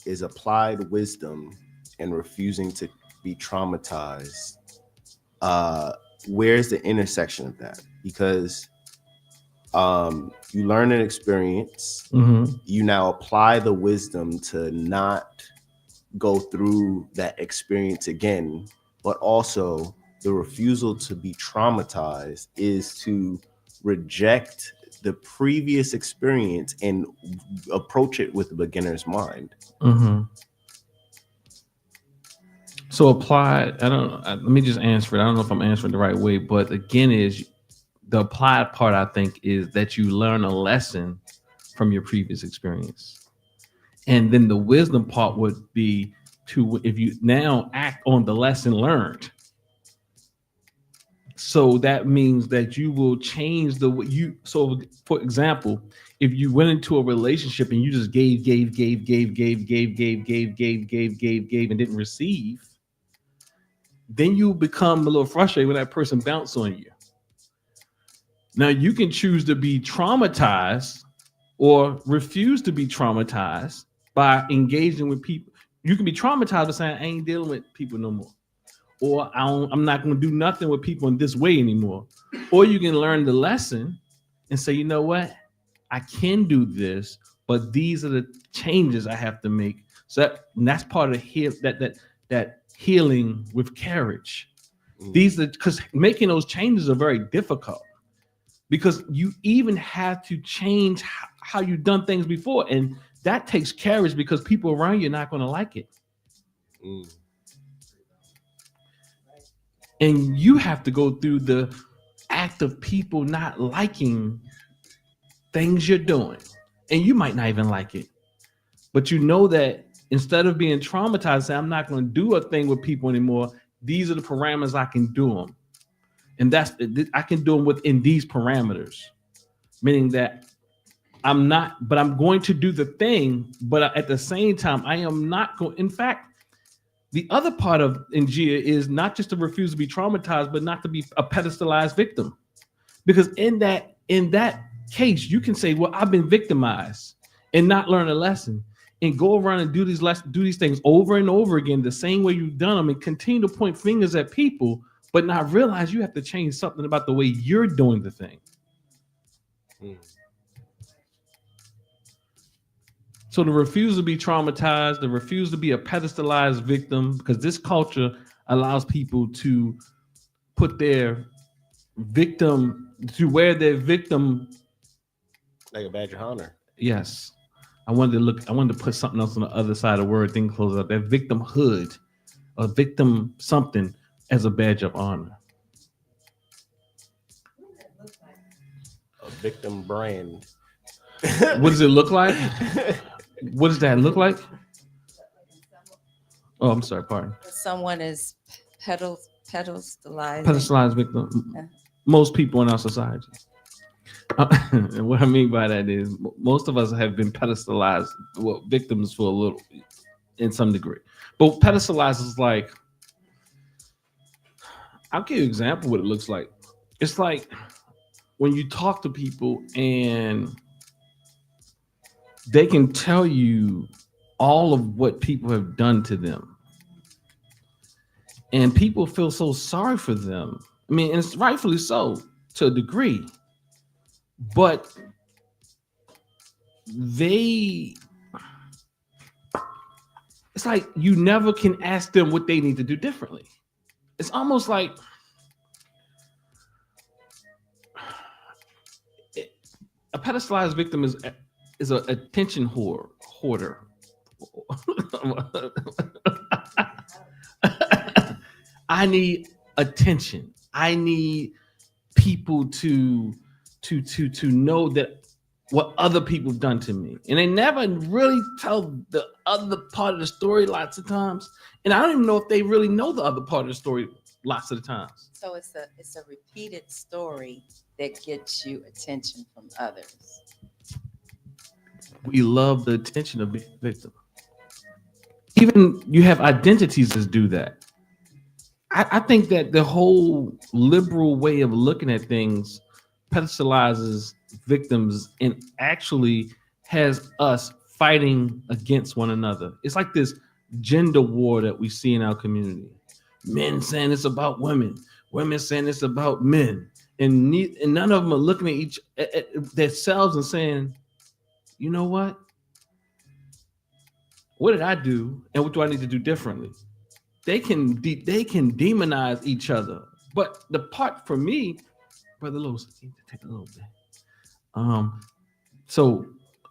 is applied wisdom and refusing to be traumatized, where's the intersection of that? Because you learn an experience, you now apply the wisdom to not go through that experience again, but also the refusal to be traumatized is to reject the previous experience and approach it with a beginner's mind. So applied, let me just answer it. I don't know if I'm answering the right way, but again, is the applied part, I think, is that you learn a lesson from your previous experience. And then the wisdom part would be to, if you now act on the lesson learned, So that means that you will change the way you. So, for example, if you went into a relationship and you just gave, and didn't receive, then you become a little frustrated when that person bounce on you. Now you can choose to be traumatized or refuse to be traumatized by engaging with people. You can be traumatized by saying, I ain't dealing with people no more. Or I'm not going to do nothing with people in this way anymore. Or you can learn the lesson and say, you know what? I can do this, but these are the changes I have to make. So that's part of that healing with carriage. These are because making those changes are very difficult, because you even have to change how you've done things before, and that takes courage because people around you are not going to like it. And you have to go through the act of people not liking things you're doing, and you might not even like it, but you know that instead of being traumatized, say, I'm not going to do a thing with people anymore. These are the parameters I can do them, and I can do them within these parameters, meaning that I'm going to do the thing, but at the same time, I am not going. In fact, the other part of Njia is not just to refuse to be traumatized, but not to be a pedestalized victim. Because in that case, you can say, well, I've been victimized and not learn a lesson, and go around and do these things over and over again, the same way you've done them, and continue to point fingers at people, but not realize you have to change something about the way you're doing the thing. So the refuse to be traumatized, the refuse to be a pedestalized victim, because this culture allows people to put their victim, to wear their victim like a badge of honor. Yes. I wanted to put something else on the other side of the word, thing close up, that victimhood, a victim something as a badge of honor. A victim brand. What does it look like? What does that look like? Oh, I'm sorry, pardon. Someone is pedestalized. Pedestalized victim. Yeah. Most people in our society. And what I mean by that is most of us have been pedestalized, well, victims for a little, in some degree. But pedestalized is like, I'll give you an example of what it looks like. It's like when you talk to people and they can tell you all of what people have done to them, and people feel so sorry for them. I mean, and it's rightfully so to a degree, but it's like you never can ask them what they need to do differently. It's almost like a pedestalized victim is an attention hoarder. I need attention. I need people to know that what other people have done to me, and they never really tell the other part of the story lots of times. And I don't even know if they really know the other part of the story lots of the times. So it's a repeated story that gets you attention from others. We love the attention of being a victim. Even you have identities that do that. I think that the whole liberal way of looking at things pedestalizes victims and actually has us fighting against one another. It's like this gender war that we see in our community. Men saying it's about women, women saying it's about men, and none of them are looking at themselves and saying, you know what? What did I do, and what do I need to do differently? They can demonize each other, but the part for me, Brother Lewis, take a little bit. So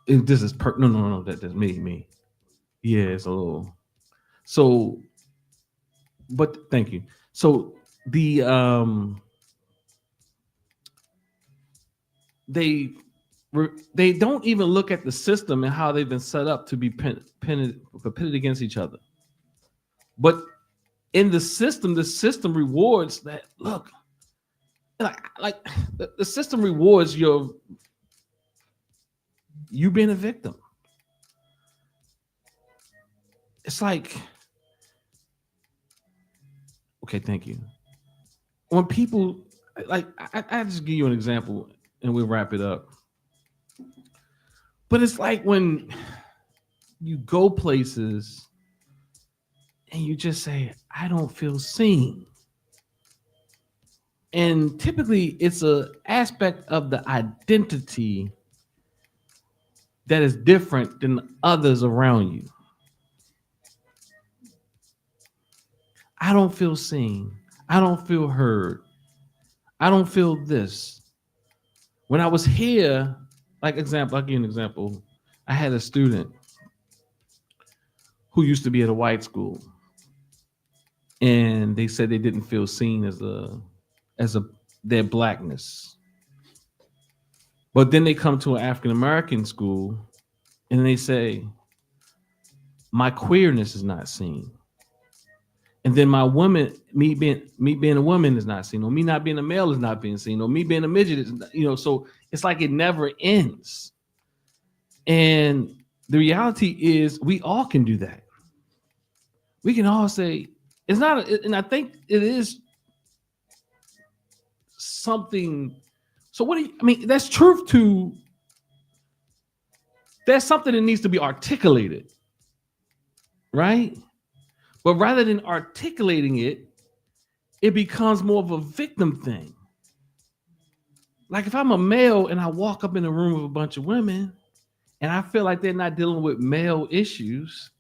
if this is no, that's me. Yeah, it's a little. So, but thank you. So the they don't even look at the system and how they've been set up to be pitted against each other. But in the system rewards that. Look, like the system rewards you being a victim. It's like, okay, thank you. When people like, I just give you an example and we'll wrap it up. But it's like when you go places and you just say, I don't feel seen. And typically it's an aspect of the identity that is different than others around you. I don't feel seen. I don't feel heard. I don't feel this. When I was here, like example, I'll give you an example. I had a student who used to be at a white school, and they said they didn't feel seen as their blackness. But then they come to an African American school and they say, my queerness is not seen. And then my woman, me being a woman is not seen, or me not being a male is not being seen, or me being a midget is not, so it's like it never ends. And the reality is we all can do that. We can all say, it's not, and I think it is something. So what do you, I mean, that's truth to, there's something that needs to be articulated, right? But rather than articulating it, it becomes more of a victim thing. Like if I'm a male and I walk up in a room with a bunch of women and I feel like they're not dealing with male issues,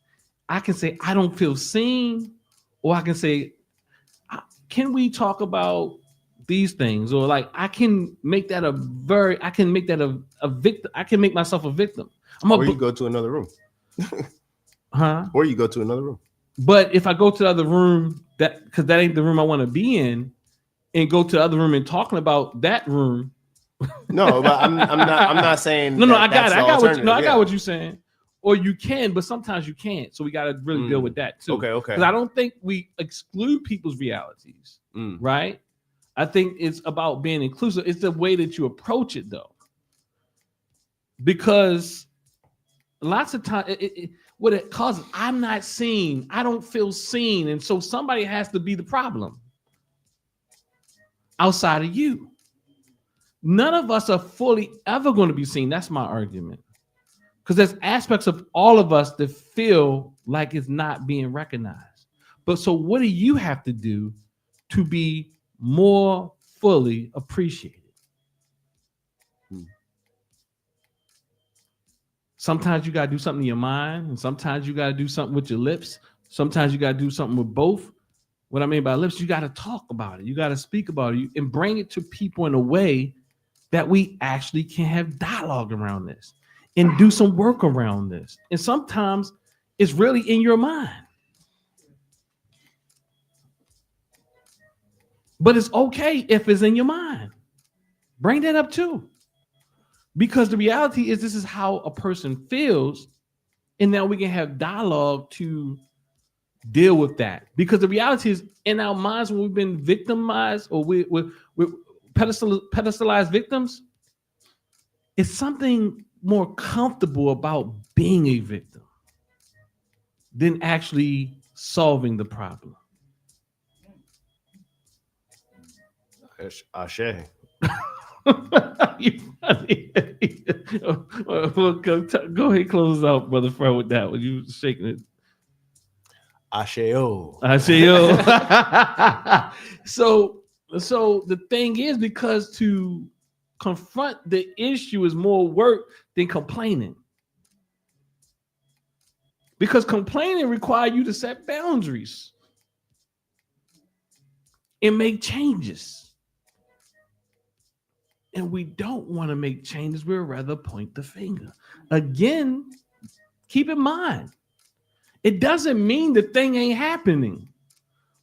I can say, I don't feel seen, or I can say, can we talk about these things? Or like, I can make that a victim. I can make myself a victim. Or you go to another room. Or you go to another room. But if I go to the other room, because that ain't the room I want to be in, and go to the other room and talking about that room. No, but I'm not saying. No, I got it. I got what you're saying. Or you can, but sometimes you can't. So we got to really deal with that too. Okay. Because I don't think we exclude people's realities, right? I think it's about being inclusive. It's the way that you approach it, though. Because lots of times, what it causes, I'm not seen. I don't feel seen. And so somebody has to be the problem outside of you. None of us are fully ever going to be seen. That's my argument. Because there's aspects of all of us that feel like it's not being recognized. But so what do you have to do to be more fully appreciated? Sometimes you got to do something in your mind, and sometimes you got to do something with your lips. Sometimes you got to do something with both. What I mean by lips, you got to talk about it. You got to speak about it and bring it to people in a way that we actually can have dialogue around this and do some work around this. And sometimes it's really in your mind. But it's okay if it's in your mind. Bring that up too. Because the reality is this is how a person feels. And now we can have dialogue to deal with that. Because the reality is in our minds when we've been victimized or we're pedestalized victims, it's something more comfortable about being a victim than actually solving the problem. Ashe. You funny. Well, go ahead, close us out, brother Fred, with that. When you shaking it, Asheo. So the thing is, because to confront the issue is more work than complaining. Because complaining requires you to set boundaries and make changes. And we don't want to make changes. We'd rather point the finger. Again, keep in mind, it doesn't mean the thing ain't happening.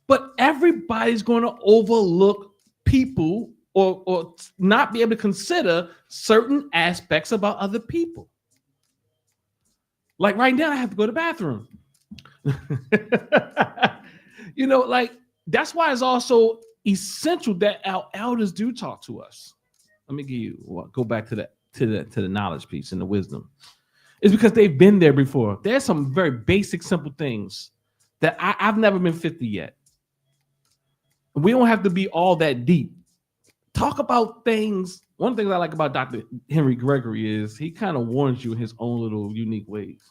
But everybody's going to overlook people or not be able to consider certain aspects about other people. Like right now, I have to go to the bathroom. Like that's why it's also essential that our elders do talk to us. Let me go back to the knowledge piece and the wisdom. It's because they've been there before. There's some very basic, simple things that I've never been 50 yet. We don't have to be all that deep. Talk about things. One thing I like about Dr. Henry Gregory is he kind of warns you in his own little unique ways.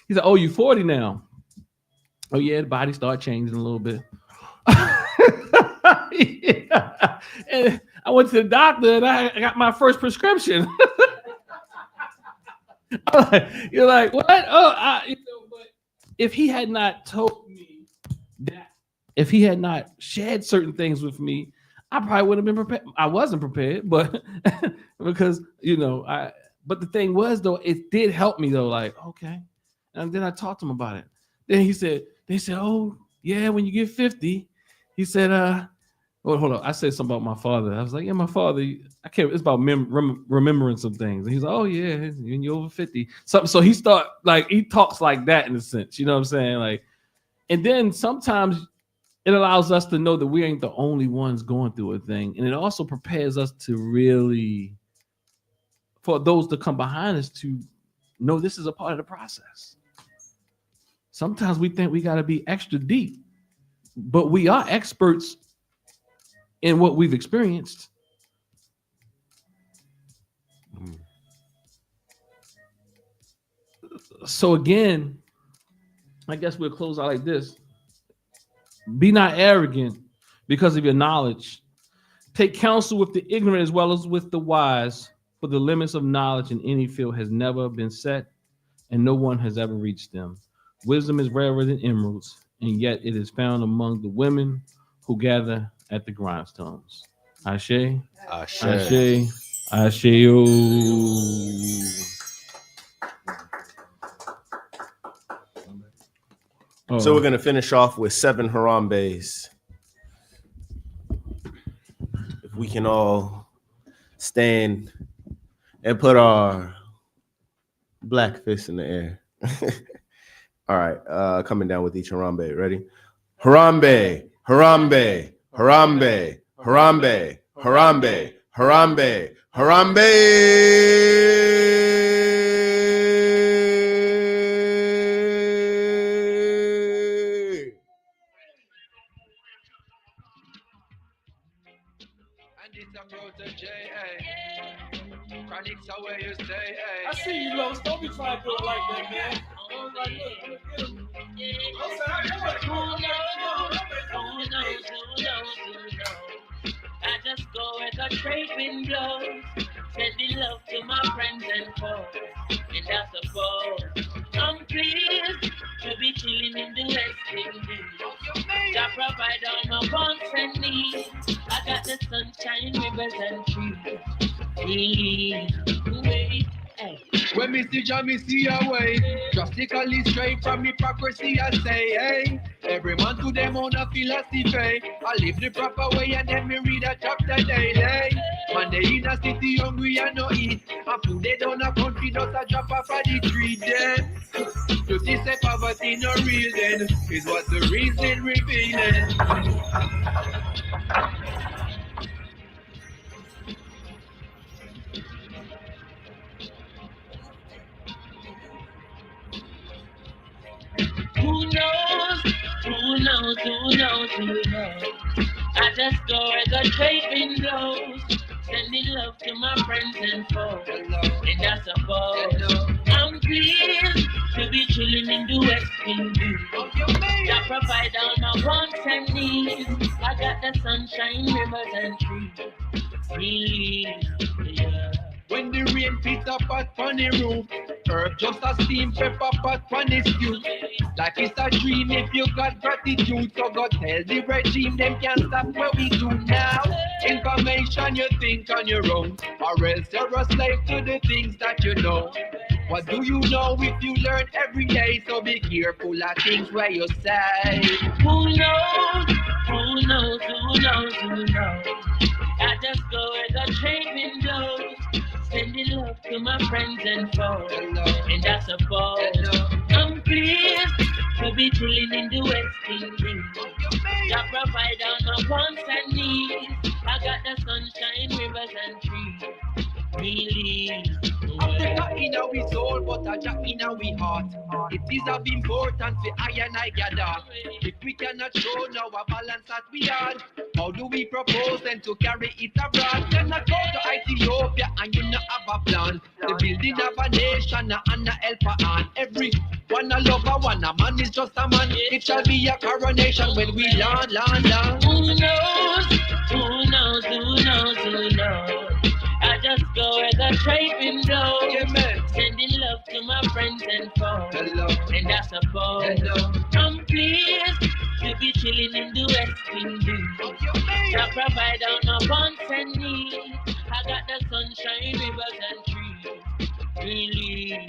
He said, "Oh, you're 40 now. Oh yeah, the body started changing a little bit." Yeah. And I went to the doctor and I got my first prescription. You're like, what? Oh, but if he had not told me that, if he had not shared certain things with me, I probably would have been prepared. I wasn't prepared, but because but the thing was though, it did help me though. Like, okay, and then I talked to him about it. Then they said, "Oh yeah, when you get 50," he said, well, hold on. I said something about my father. I was like, "Yeah, my father. I can't. It's about remembering some things." And he's like, "Oh yeah, when you're over 50." So he talks like that in a sense. You know what I'm saying? Like, and then sometimes it allows us to know that we ain't the only ones going through a thing, and it also prepares us to really, for those to come behind us, to know this is a part of the process. Sometimes we think we got to be extra deep, but we are experts in what we've experienced. So again, I guess we'll close out like this. Be not arrogant because of your knowledge. Take counsel with the ignorant as well as with the wise, for the limits of knowledge in any field has never been set, and no one has ever reached them. Wisdom is rarer than emeralds, and yet it is found among the women who gather at the grindstones. Ashe, Ashe. Ashe, Ashe. So we're gonna finish off with 7 Harambe's. If we can all stand and put our black fists in the air. All right, coming down with each Harambe. Ready? Harambe, Harambe, Harambe, Harambe, Harambe, Harambe, Harambe. I see you, Los. Don't be trying to do it like that, man. I was like, look, I just go where the trade wind blows, sending love to my friends and foes, and I suppose I'm pleased to be chilling in the West Indies. I provide all my wants and needs. I got the sunshine, rivers and trees. Wait. When me see Jah, me see a way. Drastically straight from hypocrisy, I say, hey. Every man to them own a philosophy. I live the proper way and then me read a chapter daily. Man, they in a city hungry and no eat. And food they down a country, just a drop off of the tree then. You see say poverty no real then, is what the reason revealing. Who knows? Who knows? Who knows? Who knows? I just go where the trade wind blows, sending love to my friends and foes. And I suppose I'm pleased to be chilling in the West Indies. I provide all my wants and needs. I got the sunshine, rivers and trees. Yeah. When the rain hit a pot on the roof, herb just a steam pepper pot on the stew. Like it's a dream if you got gratitude. So go tell the regime them can't stop what we do now. Information you think on your own, or else you're a slave to the things that you know. What do you know if you learn every day? So be careful of things where you say. Who knows? Who knows? Who knows? Who knows? I just go where the trade wind blows, sending love to my friends and foes. And I suppose I'm pleased to be chilling in the West Indies. Jah provide all my wants and needs. I got the sunshine, rivers and trees. Believe. Africa in our soul, but a Jah in our heart. It is of importance for I and I gather. If we cannot show now a balance that we are, how do we propose then to carry it abroad? Cannot go to Ethiopia and you not have a plan. The building of a nation and a helper on. Every one a lover, one a man is just a man. It shall be a coronation when we land. Who knows? Who knows? Who knows? Who knows? I just go where the draping blows. Yeah, man. Sending love to my friends and foes. Hello. And I suppose Hello. I'm pleased to be chilling in the West Indies. I provide all my wants and needs. I got the sunshine, rivers and trees. Really.